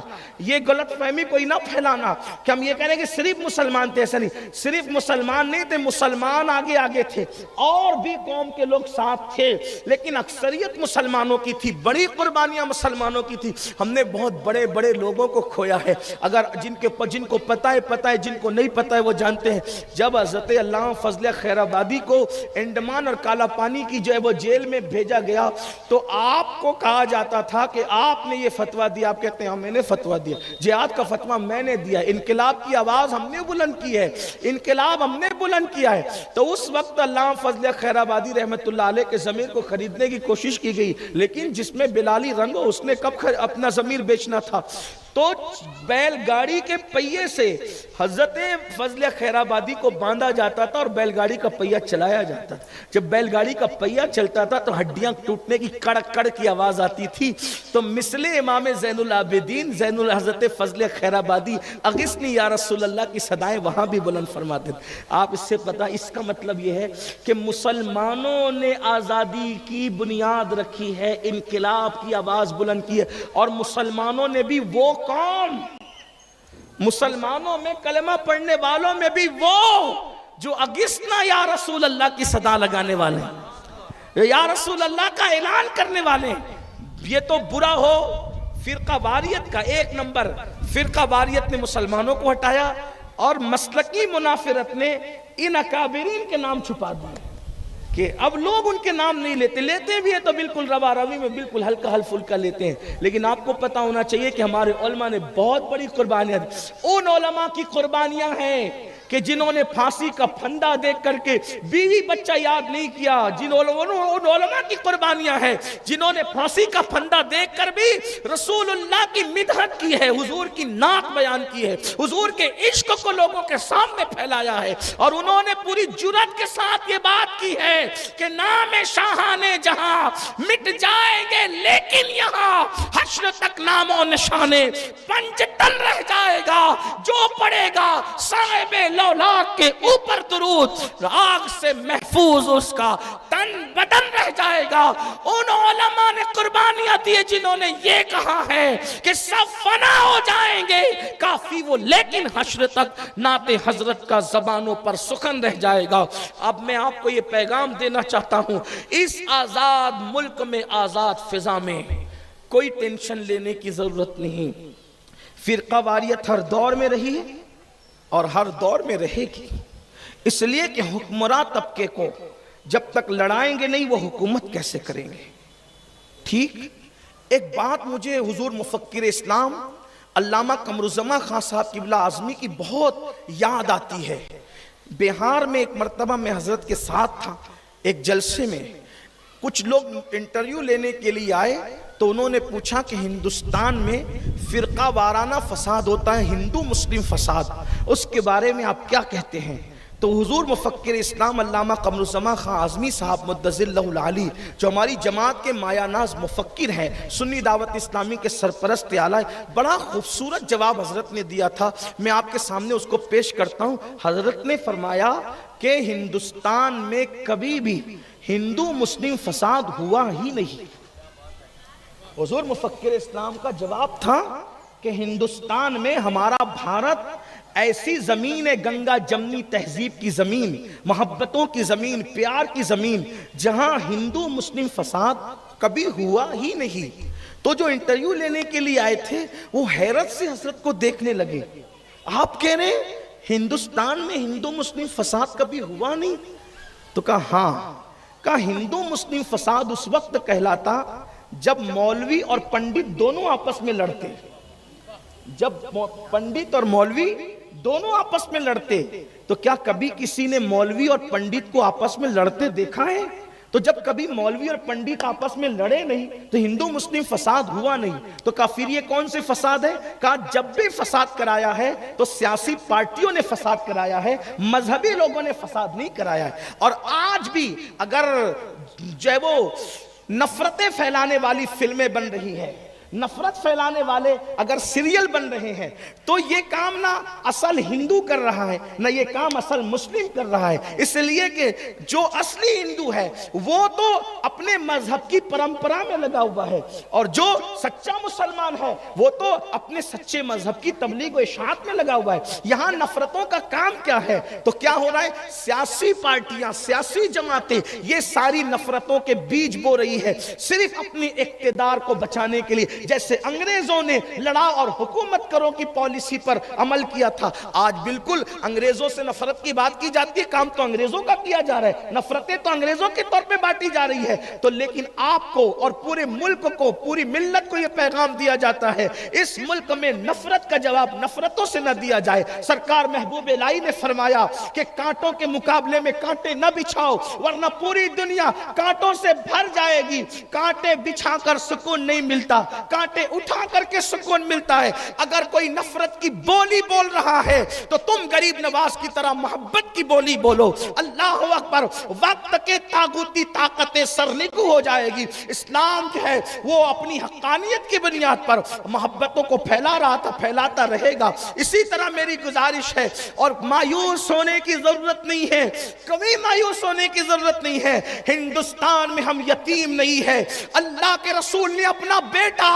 یہ غلط فہمی کوئی نہ پھیلانا کہ ہم یہ کہہ رہے ہیں کہ صرف مسلمان تھے، ایسا نہیں، صرف مسلمان نہیں تھے، مسلمان آگے تھے، اور بھی قوم کے لوگ ساتھ تھے، لیکن اکثریت مسلمانوں کی تھی، بڑی قربانیاں مسلمانوں کی تھی۔ ہم نے بہت بڑے بڑے لوگوں کو کھویا ہے، اگر جن کو پتہ ہے، جن کو نہیں پتہ ہے وہ جانتے ہیں۔ جب حضرت علامہ فضل خیر آبادی کو انڈمان اور کالا پانی کی جو ہے وہ جیل میں بھیجا گیا تو آپ کو کہا جاتا تھا کہ آپ نے یہ فتویٰ دیا، آپ کہتے ہیں ہاں میں نے فتویٰ دیا، جہاد کا فتویٰ میں نے دیا، انقلاب کی آواز ہم نے بلند کی ہے، انقلاب ہم نے بلند کیا ہے۔ تو اس وقت علامہ فضل خیر آبادی رحمت اللہ علیہ کے ضمیر کو خریدنے کی کوشش کی گئی، لیکن جس میں بلالی رنگ ہو اس نے کب اپنا ضمیر بیچنا تھا۔ تو بیل گاڑی کے پہیے سے حضرت فضل خیر آبادی کو باندھا جاتا تھا اور بیل گاڑی کا پہیہ چلایا جاتا تھا۔ جب بیل گاڑی کا پہیہ چلتا تھا تو ہڈیاں ٹوٹنے کی کڑک کڑ کی آواز آتی تھی۔ تو مثل امام زین العابدین حضرت فضل خیر آبادی اغثنی یا رسول اللہ کی صدائیں وہاں بھی بلند فرماتے تھے۔ آپ اس سے پتہ، اس کا مطلب یہ ہے کہ مسلمانوں نے آزادی کی بنیاد رکھی ہے، انقلاب کی آواز بلند کی ہے، اور مسلمانوں نے بھی وہ قوم، مسلمانوں میں کلمہ پڑھنے والوں میں بھی وہ جو اغثنا یا رسول اللہ کی صدا لگانے والے ہیں، یا رسول اللہ کا اعلان کرنے والے ہیں۔ یہ تو برا ہو فرقہ واریت کا، ایک نمبر فرقہ واریت نے مسلمانوں کو ہٹایا، اور مسلکی منافرت نے ان اکابرین کے نام چھپا دیے کہ اب لوگ ان کے نام نہیں لیتے بھی ہیں تو بالکل روا روی میں بالکل ہلکا ہلفلکا لیتے ہیں۔ لیکن آپ کو پتہ ہونا چاہیے کہ ہمارے علماء نے بہت بڑی قربانیاں دی۔ ان علماء کی قربانیاں ہیں کہ جنہوں نے پھانسی کا پھندا دیکھ کر کے بیوی بچہ یاد نہیں کیا، جن علماء کی قربانیاں ہیں جنہوں نے پھانسی کا پھندا دیکھ کر بھی رسول اللہ کی مدحت کی ہے، حضور کی نعت بیان کی ہے، حضور کے عشق کو لوگوں کے سامنے پھیلایا ہے، اور انہوں نے پوری جرات کے ساتھ یہ بات کی ہے کہ نام شاہان جہاں مٹ جائیں گے لیکن یہاں حشر تک نام و نشانے پنج تن رہ جائے گا، جو پڑے گا صاحب لولاک کے اوپر درود آگ سے محفوظ اس کا تن بدن رہ جائے گا۔ ان علماء نے قربانیاں دی جنہوں نے یہ کہا ہے کہ سب فنا ہو جائیں گے کافی وہ لیکن حشر تک نعت حضرت کا زبانوں پر سخن رہ جائے گا۔ اب میں آپ کو یہ پیغام دینا چاہتا ہوں، اس آزاد ملک میں، آزاد فضا میں کوئی ٹینشن لینے کی ضرورت نہیں۔ فرقہ واریت ہر دور میں رہی ہے اور ہر دور میں رہے گی، اس لیے کہ حکمراں طبقے کو جب تک لڑائیں گے نہیں وہ حکومت کیسے کریں گے؟ ٹھیک؟ ایک بات مجھے حضور مفکر اسلام علامہ قمرالزمان خان صاحب قبلہ اعظمی کی بہت یاد آتی ہے۔ بہار میں ایک مرتبہ میں حضرت کے ساتھ تھا، ایک جلسے میں کچھ لوگ انٹرویو لینے کے لیے آئے تو انہوں نے پوچھا کہ ہندوستان میں فرقہ وارانہ فساد ہوتا ہے، ہندو مسلم فساد، اس کے بارے میں آپ کیا کہتے ہیں؟ تو حضور مفکر اسلام علامہ قمرالزمان خان اعظمی صاحب مدظر اللہ العالی جو ہماری جماعت کے مایہ ناز مفکر ہیں، سنی دعوت اسلامی کے سرپرست اعلیٰ، بڑا خوبصورت جواب حضرت نے دیا تھا، میں آپ کے سامنے اس کو پیش کرتا ہوں۔ حضرت نے فرمایا کہ ہندوستان میں کبھی بھی ہندو مسلم فساد ہوا ہی نہیں۔ حضور مفکر اسلام کا جواب تھا کہ ہندوستان میں، ہمارا بھارت ایسی زمین ہے، گنگا جمنی تہذیب کی زمین، محبتوں کی زمین، پیار کی زمین، جہاں ہندو مسلم فساد کبھی ہوا ہی نہیں۔ تو جو انٹرویو لینے کے لیے آئے تھے وہ حیرت سے حضرت کو دیکھنے لگے، آپ کہہ رہے ہیں ہندوستان میں ہندو مسلم فساد کبھی ہوا نہیں؟ تو کہا ہاں، کہا ہندو مسلم فساد اس وقت کہلاتا جب مولوی اور پنڈت دونوں آپس میں لڑتے، جب پنڈت اور مولوی دونوں آپس میں لڑتے، تو کیا کبھی کسی نے مولوی اور پنڈت کو آپس میں لڑتے دیکھا ہے؟ تو جب کبھی مولوی اور پنڈت آپس میں لڑے نہیں تو ہندو مسلم فساد ہوا نہیں۔ تو کہا پھر یہ کون سے فساد ہے؟ کہا جب بھی فساد کرایا ہے تو سیاسی پارٹیوں نے فساد کرایا ہے، مذہبی لوگوں نے فساد نہیں کرایا ہے۔ اور آج بھی اگر جو ہے وہ نفرتیں پھیلانے والی فلمیں بن رہی ہیں، نفرت پھیلانے والے اگر سیریل بن رہے ہیں تو یہ کام نہ اصل ہندو کر رہا ہے نہ یہ کام اصل مسلم کر رہا ہے، اس لیے کہ جو اصلی ہندو ہے وہ تو اپنے مذہب کی پرمپرا میں لگا ہوا ہے، اور جو سچا مسلمان ہے وہ تو اپنے سچے مذہب کی تبلیغ و اشاعت میں لگا ہوا ہے۔ یہاں نفرتوں کا کام کیا ہے؟ تو کیا ہو رہا ہے؟ سیاسی پارٹیاں، سیاسی جماعتیں یہ ساری نفرتوں کے بیج بو رہی ہے، صرف اپنی اقتدار کو بچانے کے لیے، جیسے انگریزوں نے لڑا اور حکومت کرو کی پالیسی پر عمل کیا تھا۔ آج بالکل انگریزوں سے نفرت کی بات کی جاتی ہے، کام تو انگریزوں کا کیا جا رہا ہے، نفرتیں تو انگریزوں کے طور پہ بانٹی جا رہی ہے۔ تو لیکن آپ کو اور پورے ملک کو، پوری ملت کو یہ پیغام دیا جاتا ہے، اس ملک میں نفرت کا جواب نفرتوں سے نہ دیا جائے۔ سرکار محبوب الہی نے فرمایا کہ کانٹوں کے مقابلے میں کانٹے نہ بچھاؤ ورنہ پوری دنیا کانٹوں سے بھر جائے گی۔ کانٹے بچھا کر سکون نہیں ملتا، کانٹے اٹھا کر کے سکون ملتا ہے۔ اگر کوئی نفرت کی بولی بول رہا ہے تو تم غریب نواز کی طرح محبت کی بولی بولو۔ اللہ اکبر، وقت کے طاغوتی طاقتیں سرنگو ہو جائے گی۔ اسلام جو ہے وہ اپنی حقانیت کی بنیاد پر محبتوں کو پھیلا رہا تھا، پھیلاتا رہے گا۔ اسی طرح میری گزارش ہے، اور مایوس ہونے کی ضرورت نہیں ہے، کبھی مایوس ہونے کی ضرورت نہیں ہے۔ ہندوستان میں ہم یتیم نہیں ہے، اللہ کے رسول نے اپنا بیٹا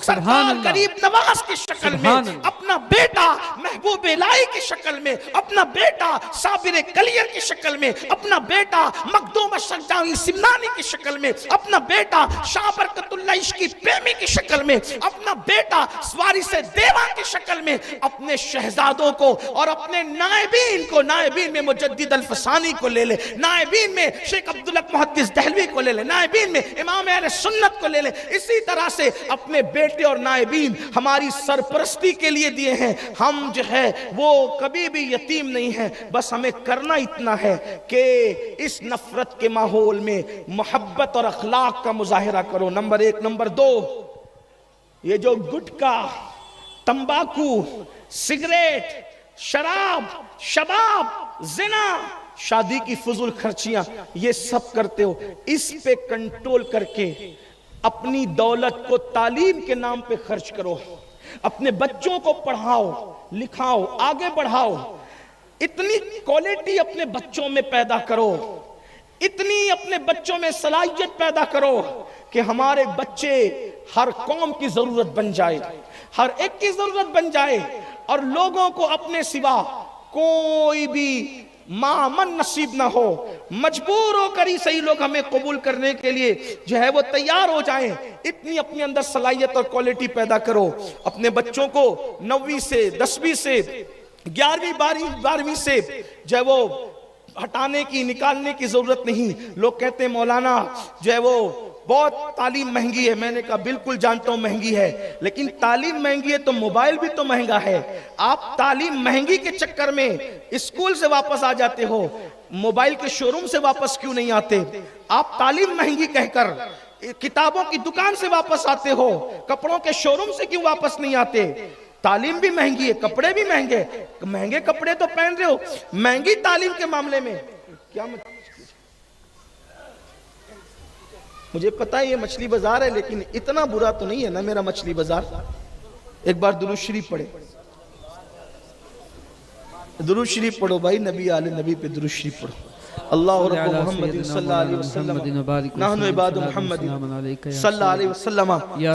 سرکار غریب نواز کی شکل میں، اپنا بیٹا محبوب الہی کی شکل میں، اپنا بیٹا صابر کلیر کی شکل میں، اپنا بیٹا مخدوم الشجاعی سمنانی کی شکل میں، اپنا بیٹا شاہ برکت اللہ اللہ عشقی پریمی کی شکل میں، اپنا بیٹا وارث دیواں کی شکل میں، اپنے شہزادوں کو اور اپنے نائبین کو، نائبین میں مجدد الفسانی کو لے لے، نائبین میں شیخ عبدالحق محدث دہلوی کو لے لے، نائبین میں امام اہل سنت کو لے لے، اسی طرح سے اپنے بیٹے اور نائبین ہماری سرپرستی کے لیے دیے ہیں۔ ہم جو ہے وہ کبھی بھی یتیم نہیں ہیں، بس ہمیں کرنا اتنا ہے کہ اس نفرت کے ماحول میں محبت اور اخلاق کا مظاہرہ کرو۔ نمبر 1۔ نمبر 2، یہ جو گٹکا، تمباکو، سگریٹ، شراب، شباب، زنا، شادی کی فضول خرچیاں، یہ سب کرتے ہو، اس پہ کنٹرول کر کے اپنی دولت کو تعلیم کے نام پہ خرچ کرو، اپنے بچوں کو پڑھاؤ لکھاؤ، آگے بڑھاؤ، اتنی کوالٹی اپنے بچوں میں پیدا کرو، اتنی اپنے بچوں میں صلاحیت پیدا کرو کہ ہمارے بچے ہر قوم کی ضرورت بن جائے، ہر ایک کی ضرورت بن جائے، اور لوگوں کو اپنے سوا کوئی بھی معامن نصیب نہ ہو، مجبور ہو کر ہی صحیح لوگ ہمیں قبول کرنے کے لیے جو ہے وہ تیار ہو جائیں۔ اتنی اپنے اندر صلاحیت اور کوالٹی پیدا کرو، اپنے بچوں کو 9ویں سے 10ویں سے 11ویں 12ویں سے جو ہے وہ ہٹانے کی نکالنے کی ضرورت نہیں۔ لوگ کہتے ہیں مولانا جو ہے وہ بہت تعلیم مہنگی ہے، میں نے کہا بالکل جانتا ہوں مہنگی ہے، لیکن تعلیم مہنگی ہے تو موبائل بھی تو مہنگا ہے۔ آپ تعلیم مہنگی کے چکر میں اسکول سے واپس آ جاتے ہو، موبائل کے شو روم سے واپس کیوں نہیں آتے؟ آپ تعلیم مہنگی کہہ کر کتابوں کی دکان سے واپس آتے ہو، کپڑوں کے شو روم سے کیوں واپس نہیں آتے؟ تعلیم بھی مہنگی ہے، کپڑے بھی مہنگے، مہنگے کپڑے تو پہن رہے ہو، مہنگی تعلیم کے معاملے میں کیا مجھے پتا ہے یہ مچھلی بازار ہے، لیکن اتنا برا تو نہیں ہے نا میرا مچھلی بازار۔ ایک بار درود شریف پڑھے، درود شریف پڑھو بھائی، نبی آل نبی پہ درود شریف پڑھو۔ اللہ رب محمد صلی اللہ علیہ وسلم، نحن عباد محمد صلی اللہ علیہ وسلم،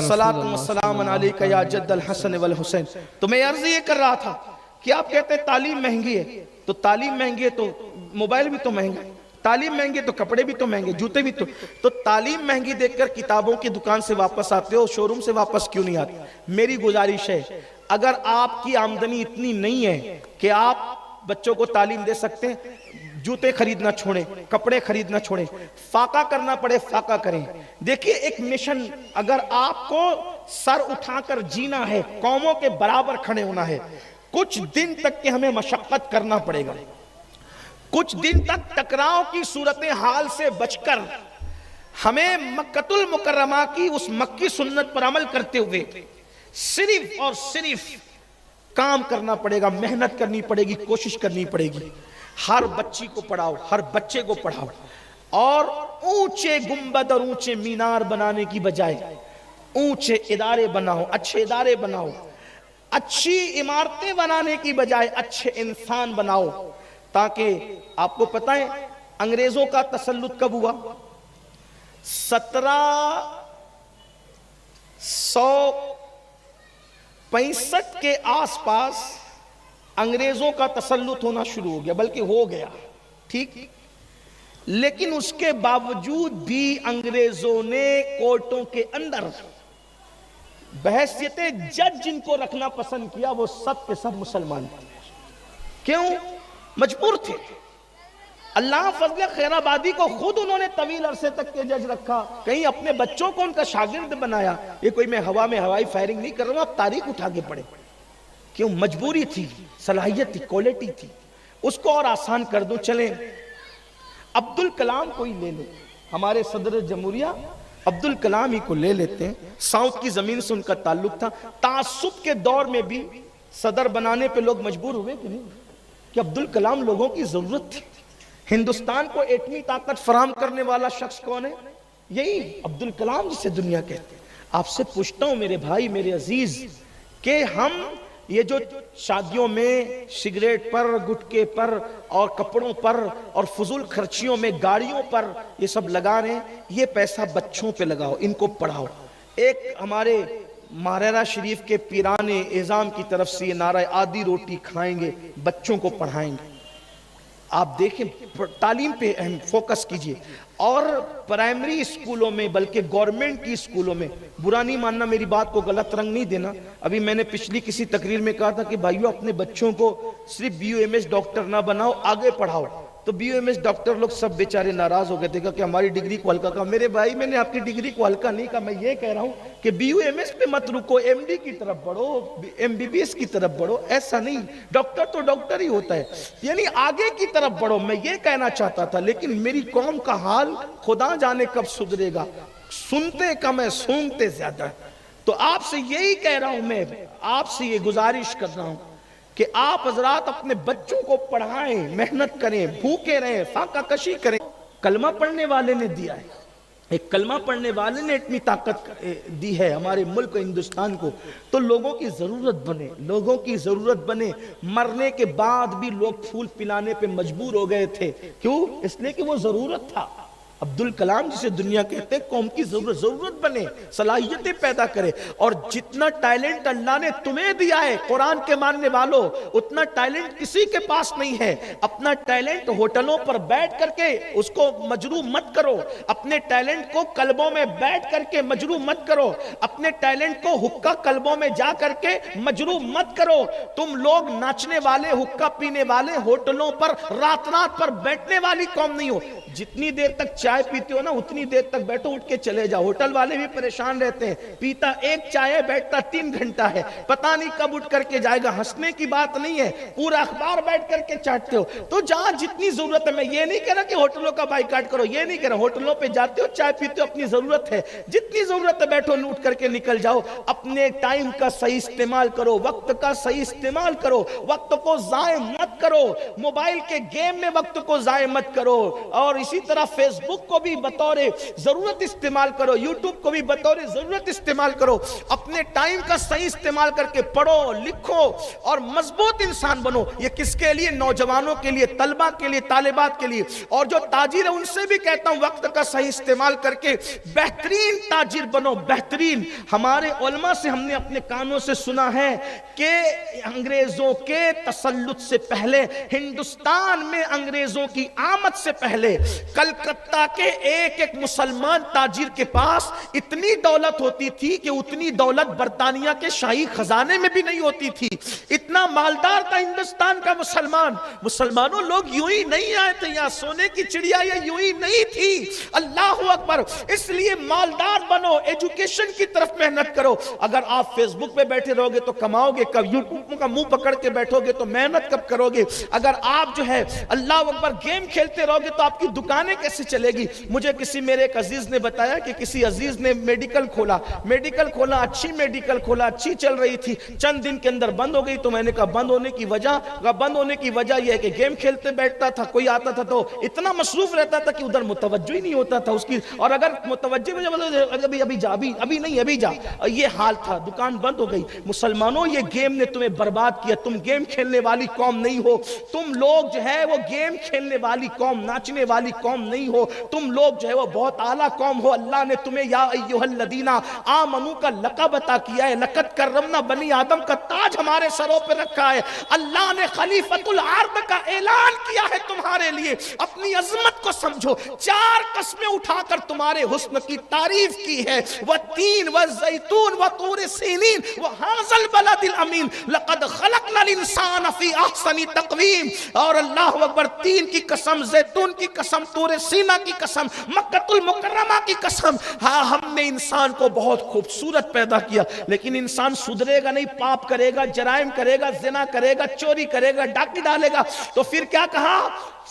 صلاۃ و سلام علیک یا جد الحسن والحسین۔ تو میں عرض یہ کر رہا تھا کہ آپ کہتے ہیں تعلیم مہنگی ہے، تو تعلیم مہنگی ہے تو موبائل بھی تو مہنگا ہے، تعلیم مہنگی تو کپڑے بھی تو مہنگے، جوتے بھی تو تعلیم مہنگی دیکھ کر کتابوں کی دکان سے واپس آتے ہو، شو روم سے واپس کیوں نہیں آتے؟ میری گزارش ہے، اگر آپ کی آمدنی اتنی نہیں ہے کہ آپ بچوں کو تعلیم دے سکتے ہیں، جوتے خریدنا چھوڑیں، کپڑے خریدنا چھوڑیں، فاقہ کرنا پڑے فاقہ کریں۔ دیکھیے ایک مشن، اگر آپ کو سر اٹھا کر جینا ہے، قوموں کے برابر کھڑے ہونا ہے، کچھ دن تک کہ ہمیں مشقت کرنا پڑے گا، کچھ دن تک ٹکراؤ کی صورتحال سے بچ کر ہمیں مکۃ المکرمہ کی اس مکی سنت پر عمل کرتے ہوئے صرف اور صرف کام کرنا پڑے گا، محنت کرنی پڑے گی، کوشش کرنی پڑے گی۔ ہر بچی کو پڑھاؤ، ہر بچے کو پڑھاؤ، اور اونچے گنبد اور اونچے مینار بنانے کی بجائے اونچے ادارے بناؤ، اچھے ادارے بناؤ، اچھی عمارتیں بنانے کی بجائے اچھے انسان بناؤ، تاکہ آپ کو پتہ ہے انگریزوں کا تسلط کب ہوا؟ 1765 کے آس پاس انگریزوں کا تسلط ہونا شروع ہو گیا، بلکہ ہو گیا، ٹھیک، لیکن اس کے باوجود بھی انگریزوں نے کورٹوں کے اندر بحیثیت جج جن کو رکھنا پسند کیا وہ سب کے سب مسلمان تھے۔ کیوں؟ مجبور تھے۔ اللہ فضل خیر آبادی کو خود انہوں نے طویل عرصے تک کے جج رکھا، کہیں اپنے بچوں کو ان کا شاگرد بنایا۔ یہ کوئی میں ہوائی فائرنگ نہیں کر رہا ہوں، آپ تاریخ اٹھا کے پڑھیں۔ کیوں؟ مجبوری تھی، صلاحیت تھی، کوالٹی تھی۔ اس کو اور آسان کر دوں، چلیں عبدالکلام کو ہی لے لیں، ہمارے صدر جمہوریہ عبدالکلام ہی کو لے لیتے ہیں۔ ساؤتھ کی زمین سے ان کا تعلق تھا۔ تعصب کے دور میں بھی صدر بنانے پہ لوگ مجبور ہوئے کہ نہیں، کہ عبدالکلام لوگوں کی ضرورت تھی۔ ہندوستان کو ایٹمی طاقت فراہم کرنے والا شخص کون ہے؟ یہی عبدالکلام جسے دنیا کہتے ہیں۔ آپ سے پوچھتا ہوں میرے بھائی، میرے عزیز، کہ ہم یہ جو شادیوں میں سگریٹ پر، گٹکے پر اور کپڑوں پر اور فضول خرچیوں میں، گاڑیوں پر یہ سب لگا رہے ہیں، یہ پیسہ بچوں پہ لگاؤ، ان کو پڑھاؤ۔ ایک ہمارے ماہرہ شریف کے پیران اعظام کی طرف سے یہ نعرہ آدھی روٹی کھائیں گے، بچوں کو پڑھائیں گے۔ آپ دیکھیں تعلیم پہ اہم فوکس کیجئے، اور پرائمری اسکولوں میں بلکہ گورنمنٹ کی اسکولوں میں، برا نہیں ماننا، میری بات کو غلط رنگ نہیں دینا، ابھی میں نے پچھلی کسی تقریر میں کہا تھا کہ بھائیو اپنے بچوں کو صرف B O M S doctor نہ بناؤ، آگے پڑھاؤ، تو B O M S doctor لوگ سب بیچارے ناراض ہو گئے تھے کہ ہماری ڈگری کو ہلکا کہا۔ میرے بھائی میں نے آپ کی ڈگری کو ہلکا نہیں کہا، میں یہ کہہ رہا ہوں کہ بی او ایم ایس پہ مت رکو، ایم ڈی کی طرف بڑھو، ایم بی بی ایس کی طرف بڑھو، ایسا نہیں، ڈاکٹر تو ڈاکٹر ہی ہوتا ہے، یعنی آگے کی طرف بڑھو، میں یہ کہنا چاہتا تھا۔ لیکن میری قوم کا حال خدا جانے کب سدھرے گا، سنتے کم ہے سونگتے زیادہ ہے۔ تو آپ سے یہی کہہ رہا ہوں، میں آپ سے یہ گزارش کر رہا ہوں کہ آپ حضرات اپنے بچوں کو پڑھائیں، محنت کریں، بھوکے رہیں، فاقہ کشی کریں۔ کلمہ پڑھنے والے نے دیا ہے، ایک کلمہ پڑھنے والے نے اتنی طاقت دی ہے ہمارے ملک ہندوستان کو، تو لوگوں کی ضرورت بنے، لوگوں کی ضرورت بنے۔ مرنے کے بعد بھی لوگ پھول پلانے پہ مجبور ہو گئے تھے، کیوں؟ اس لیے کہ وہ ضرورت تھا۔ عبدالکلام جسے دنیا کہتے ہیں، قوم کی ضرورت بنے، صلاحیتیں پیدا کرے، اور جتنا ٹیلنٹ اللہ نے تمہیں دیا ہے قرآن کے ماننے والوں، اتنا ٹیلنٹ کسی کے پاس نہیں ہے۔ اپنا ٹیلنٹ ہوٹلوں پر بیٹھ کر کے اس کو مجروح مت کرو، اپنے ٹیلنٹ کو کلبوں میں بیٹھ کر کے مجروح مت کرو، اپنے ٹیلنٹ کو حقہ کلبوں میں جا کر کے مجروح مت کرو۔ تم لوگ ناچنے والے، حقہ پینے والے، ہوٹلوں پر رات رات پر بیٹھنے والی قوم نہیں ہو۔ جتنی دیر تک چائے پیتے ہو نا، اتنی دیر تک بیٹھو، اٹھ کے چلے جاؤ۔ ہوٹل والے بھی پریشان رہتے ہیں، پیتا ایک چائے بیٹھتا 3 گھنٹہ ہے، پتہ نہیں کب اٹھ کر کے جائے گا۔ ہنسنے کی بات نہیں ہے، پورا اخبار بیٹھ کر کے چاٹتے ہو۔ تو جہاں جتنی ضرورت ہے، میں یہ نہیں کہہ رہا کہ ہوٹلوں کا بائیکاٹ کرو، یہ نہیں کہہ رہا، ہوٹلوں پہ جاتے ہو، چائے پیتے ہو، اپنی ضرورت ہے، جتنی ضرورت ہے بیٹھو، اٹھ کر کے نکل جاؤ۔ اپنے ٹائم کا صحیح استعمال کرو، وقت کا صحیح استعمال کرو، وقت کو ضائع مت کرو، موبائل کے گیم میں وقت کو ضائع مت کرو، اور اسی طرح فیس بک کو بھی بطور ضرورت استعمال کرو، یوٹیوب کو بھی بطور ضرورت استعمال کرو۔ اپنے ٹائم کا صحیح استعمال کر کے پڑھو، لکھو اور مضبوط انسان بنو۔ یہ کس کے لیے؟ نوجوانوں کے لیے، طلبہ کے لیے، طالبات کے لیے۔ اور جو تاجر ہے ان سے بھی کہتا ہوں، وقت کا صحیح استعمال کر کے بہترین تاجر بنو، بہترین۔ ہمارے علماء سے ہم نے اپنے کانوں سے سنا ہے کہ انگریزوں کے تسلط سے پہلے، ہندوستان میں انگریزوں کی آمد سے پہلے، کلکتہ کے ایک ایک مسلمان تاجر کے پاس اتنی دولت ہوتی تھی کہ اتنی دولت برطانیہ کے شاہی خزانے میں بھی نہیں ہوتی تھی۔ اتنا مالدار تھا ہندوستان کا مسلمان۔ مسلمانوں، لوگ یوں ہی نہیں آئے تھے یہاں، سونے کی چڑیا یہ یوں ہی نہیں تھی۔ اللہ اکبر۔ اس لیے مالدار بنو، ایجوکیشن کی طرف محنت کرو۔ اگر آپ فیس بک پہ بیٹھے رہو گے تو کماؤ گے کب؟ یوٹیوب کا منہ پکڑ کے بیٹھو گے تو محنت کب کرو گے؟ اگر آپ جو ہے اللہ اکبر گیم کھیلتے رہو گے تو آپ کی دکانیں کیسے چلے گی؟ مجھے کسی میرے ایک عزیز نے بتایا کہ کسی عزیز نے میڈیکل کھولا، اچھی میڈیکل کھولا، اچھی چل رہی تھی، چند دن کے اندر بند ہو گئی۔ تو میں نے کہا بند ہونے کی وجہ یہ ہے کہ گیم کھیلتے بیٹھتا تھا، کوئی آتا تھا تو اتنا مصروف رہتا تھا کہ ادھر متوجہ ہی نہیں ہوتا تھا اس کی، اور اگر متوجہ ابھی جا، یہ حال تھا، دکان بند ہو گئی۔ مسلمانوں، یہ گیم نے تمہیں برباد کیا۔ تم گیم کھیلنے والی قوم نہیں ہو، تم لوگ جو ہے وہ گیم کھیلنے والی قوم، ناچنے والی قوم نہیں ہو، تم لوگ جو ہے وہ بہت اعلیٰ قوم ہو۔ اللہ نے تمہیں یا ایھا الذین آمنوا کا لقب عطا کیا ہے، لقد کرمنا بنی آدم کا تاج ہمارے سروں پہ رکھا ہے۔ اللہ نے خلیفۃ الارض کا اعلان کیا ہے تمہارے لیے۔ اپنی عظمت کو سمجھو، 4 قسمیں اٹھا کر تمہارے حسن کی تعریف کی ہے، والتین والزیتون وطور سینین وہذا البلد الامین لقد خلقنا الانسان فی احسن تقویم۔ اور اللہ اکبر، تین کی قسم، زیتون کی قسم، طور سینا کی قسم، مکہ المکرمہ کی قسم، ہاں ہم نے انسان کو بہت خوبصورت پیدا کیا۔ لیکن انسان سدھرے گا نہیں، پاپ کرے گا، جرائم کرے گا، زنا کرے گا، چوری کرے گا، ڈاکی ڈالے گا، تو پھر کیا کہا؟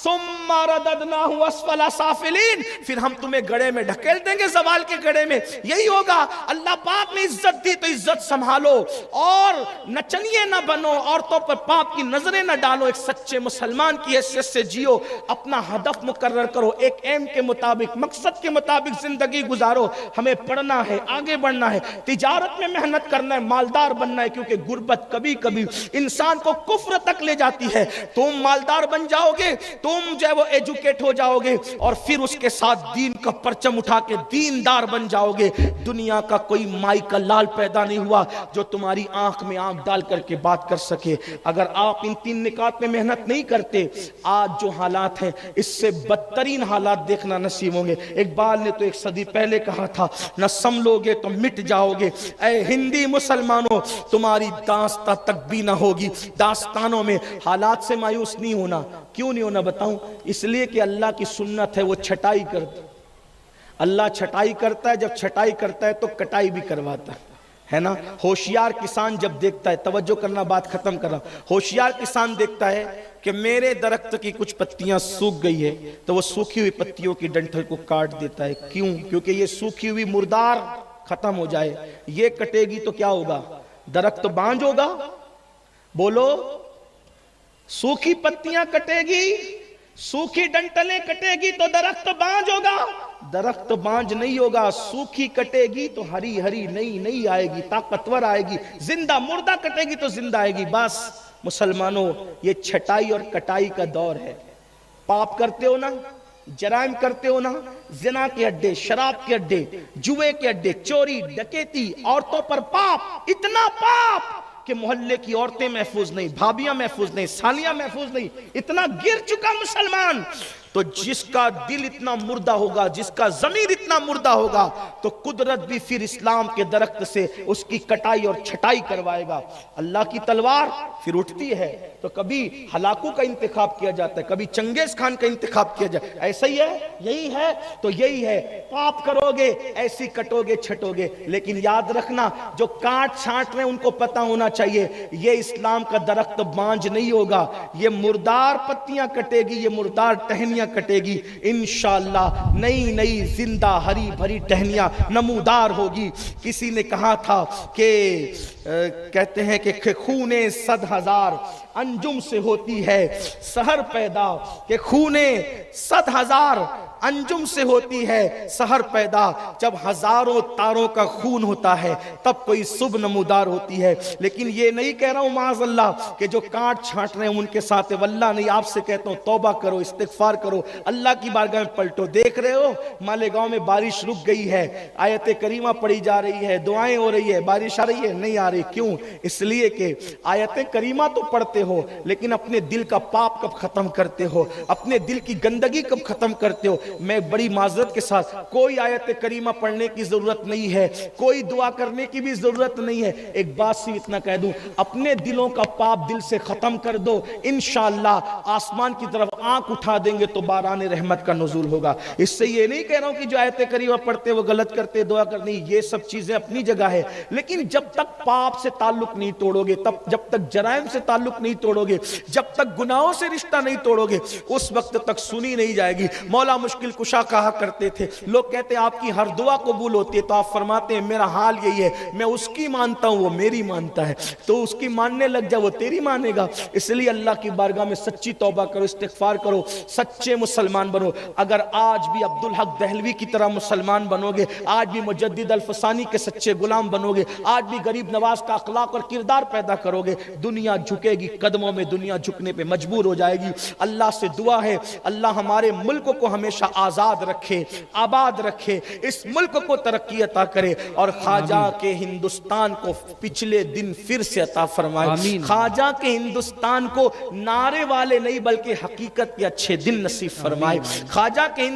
ثم رددناہ اسفل سافلین، پھر ہم تمہیں گڑھے میں ڈھکیل دیں گے، زوال کے گڑھے میں۔ یہی ہوگا۔ اللہ پاک نے عزت دی تو عزت سنبھالو، اور نچنیے نہ بنو، عورتوں پر پاپ کی نظریں نہ ڈالو، ایک سچے مسلمان کی حیثیت سے جیو، اپنا ہدف مقرر کرو۔ ایک ایم کے مطابق, مقصد کے مطابق زندگی گزارو. ہمیں پڑھنا ہے, آگے بڑھنا ہے, تجارت میں محنت کرنا ہے, مالدار بننا ہے, کیونکہ غربت کبھی کبھی انسان کو کفر تک لے جاتی ہے. تم مالدار بن جاؤ گے, تم جو ہے وہ ایجوکیٹ ہو جاؤ گے, اور پھر اس کے ساتھ دین کا پرچم اٹھا کے دیندار بن جاؤ گے. دنیا کا کوئی مائی کا لال پیدا نہیں ہوا جو تمہاری آنکھ میں آنکھ ڈال کر کے بات کر سکے. اگر آپ ان 3 نکات میں محنت نہیں کرتے, آج جو حالات ہیں اس سے بدترین حالات دیکھنا نصیب ہوں گے. اقبال نے تو 1 صدی پہلے کہا تھا, نہ سنبھلو گے تو مٹ جاؤ گے. اے ہندی مسلمانوں, تمہاری داستان تک بھی نہ ہوگی. داستانوں میں حالات سے مایوس نہیں ہونا. کیوں نہیں ہونا بتاؤں؟ اس لیے کہ اللہ کی سنت ہے, وہ چھٹائی کرتا. اللہ چھٹائی کرتا ہے, جب چھٹائی کرتا ہے تو کٹائی بھی کرواتا ہے نا. ہوشیار کسان جب دیکھتا ہے, توجہ کرنا, بات ختم کر رہا ہوں. ہوشیار کسان دیکھتا ہے کہ میرے درخت کی کچھ پتیاں سوکھ گئی ہے, تو وہ سوکھی ہوئی پتیوں کی ڈنٹل کو کاٹ دیتا ہے. کیوں؟ کیونکہ یہ سوکھی ہوئی مردار ختم ہو جائے. یہ کٹے گی تو کیا ہوگا؟ درخت بانجھ ہوگا. بولو, سوکھی پتیاں کٹے گی, سوکھی ڈنٹلیں کٹے گی تو درخت بانجھ ہوگا. درخت بانجھ نہیں ہوگا, سوکھی کٹے گی تو ہری ہری نئی نئی آئے گی, طاقتور آئے گی. زندہ مردہ کٹے گی تو زندہ آئے گی. بس مسلمانوں, یہ چھٹائی اور کٹائی کا دور ہے. پاپ کرتے ہو نا, جرائم کرتے ہو نا, زنا کے اڈے, شراب کے اڈے, جوئے کے اڈے, چوری ڈکیتی, عورتوں پر پاپ, اتنا پاپ کہ محلے کی عورتیں محفوظ نہیں, بھابیاں محفوظ نہیں, سالیاں محفوظ نہیں. اتنا گر چکا مسلمان. تو جس کا دل اتنا مردہ ہوگا, جس کا ضمیر اتنا مردہ ہوگا, تو قدرت بھی پھر اسلام کے درخت سے اس کی کٹائی اور چھٹائی کروائے گا. اللہ کی تلوار پھر اٹھتی ہے تو کبھی ہلاکو کا انتخاب کیا جاتا ہے, کبھی چنگیز خان کا انتخاب کیا جاتا ہے. ایسا ہی ہے, یہی ہے. تو یہی ہے, پاپ کرو گے ایسی کٹو گے چھٹو گے. لیکن یاد رکھنا, جو کاٹ چھانٹ رہے ہیں ان کو پتا ہونا چاہیے, یہ اسلام کا درخت بانجھ نہیں ہوگا. یہ مردار پتیاں کٹے گی, یہ مردار ٹہنیاں کٹے گی. انشاءاللہ نئی نئی زندہ ہری بھری ٹہنیاں نمودار ہوگی. کسی نے کہا تھا کہ کہتے ہیں کہ خون 100,000 انجم سے ہوتی ہے سحر پیدا, کہ خون 100,000 انجم سے ہوتی ہے سحر پیدا. جب ہزاروں تاروں کا خون ہوتا ہے تب کوئی صبح نمودار ہوتی ہے. لیکن یہ نہیں کہہ رہا ہوں معاذ اللہ کہ جو کاٹ چھانٹ رہے ہیں ان کے ساتھ, واللہ نہیں, آپ سے کہتا ہوں توبہ کرو, استغفار کرو, اللہ کی بارگاہ میں پلٹو. دیکھ رہے ہو مالیگاؤں میں بارش رک گئی ہے, آیت کریمہ پڑھی جا رہی ہے, دعائیں ہو رہی ہے, بارش آ رہی ہے, نہیں آ رہی. کیوں؟ اس لیے کہ آیت کریمہ تو پڑھتے ہو, لیکن اپنے دل کا پاپ کب ختم کرتے ہو, اپنے دل کی گندگی کب ختم کرتے ہو. میں بڑی معذرت کے ساتھ, کوئی آیت کریمہ پڑھنے کی ضرورت نہیں ہے, کوئی دعا کرنے کی بھی ضرورت نہیں ہے. ایک بات سے اتنا کہہ دوں, اپنے دلوں کا پاپ دل سے ختم کر دو, انشاءاللہ آسمان کی طرف آنکھ اٹھا دیں گے تو باران رحمت کا نزول ہوگا. اس سے یہ نہیں کہہ رہا ہوں کہ جو آیت کریمہ پڑھتے وہ غلط کرتے, دعا کرنی, یہ سب چیزیں اپنی جگہ ہے. لیکن جب تک پاپ سے تعلق نہیں توڑو گے, جب تک جرائم سے تعلق نہیں توڑو گے, جب تک گناہوں سے رشتہ نہیں توڑو گے, اس وقت تک سنی نہیں جائے گی. مولا مشکل کشا کہا کرتے تھے, لوگ کہتے ہیں آپ کی ہر دعا قبول ہوتی ہے, تو آپ فرماتے ہیں میرا حال یہی ہے, میں اس کی مانتا ہوں وہ میری مانتا ہے, تو اس کی ماننے لگ جا وہ تیری مانے گا. اس لیے اللہ کی بارگاہ میں سچی توبہ کرو, استغفار کرو, سچے مسلمان بنو. اگر آج بھی عبدالحق دہلوی کی طرح مسلمان بنو گے, آج بھی مجدد الفسانی کے سچے غلام بنو گے, آج بھی غریب نواز کا اخلاق اور کردار پیدا کرو گے, دنیا جھکے گی قدموں میں, دنیا جھکنے پہ مجبور ہو جائے گی. اللہ سے دعا ہے اللہ ہمارے ملک کو ہمیشہ آزاد رکھے, آباد رکھے, اس ملک کو ترقی عطا کرے, اور خواجہ کے ہندوستان کو پچھلے دن پھر سے عطا فرمائے. خواجہ کے ہندوستان کو نعرے والے نہیں بلکہ حقیقت کے اچھے دن نصیب فرمائے. خواجہ کے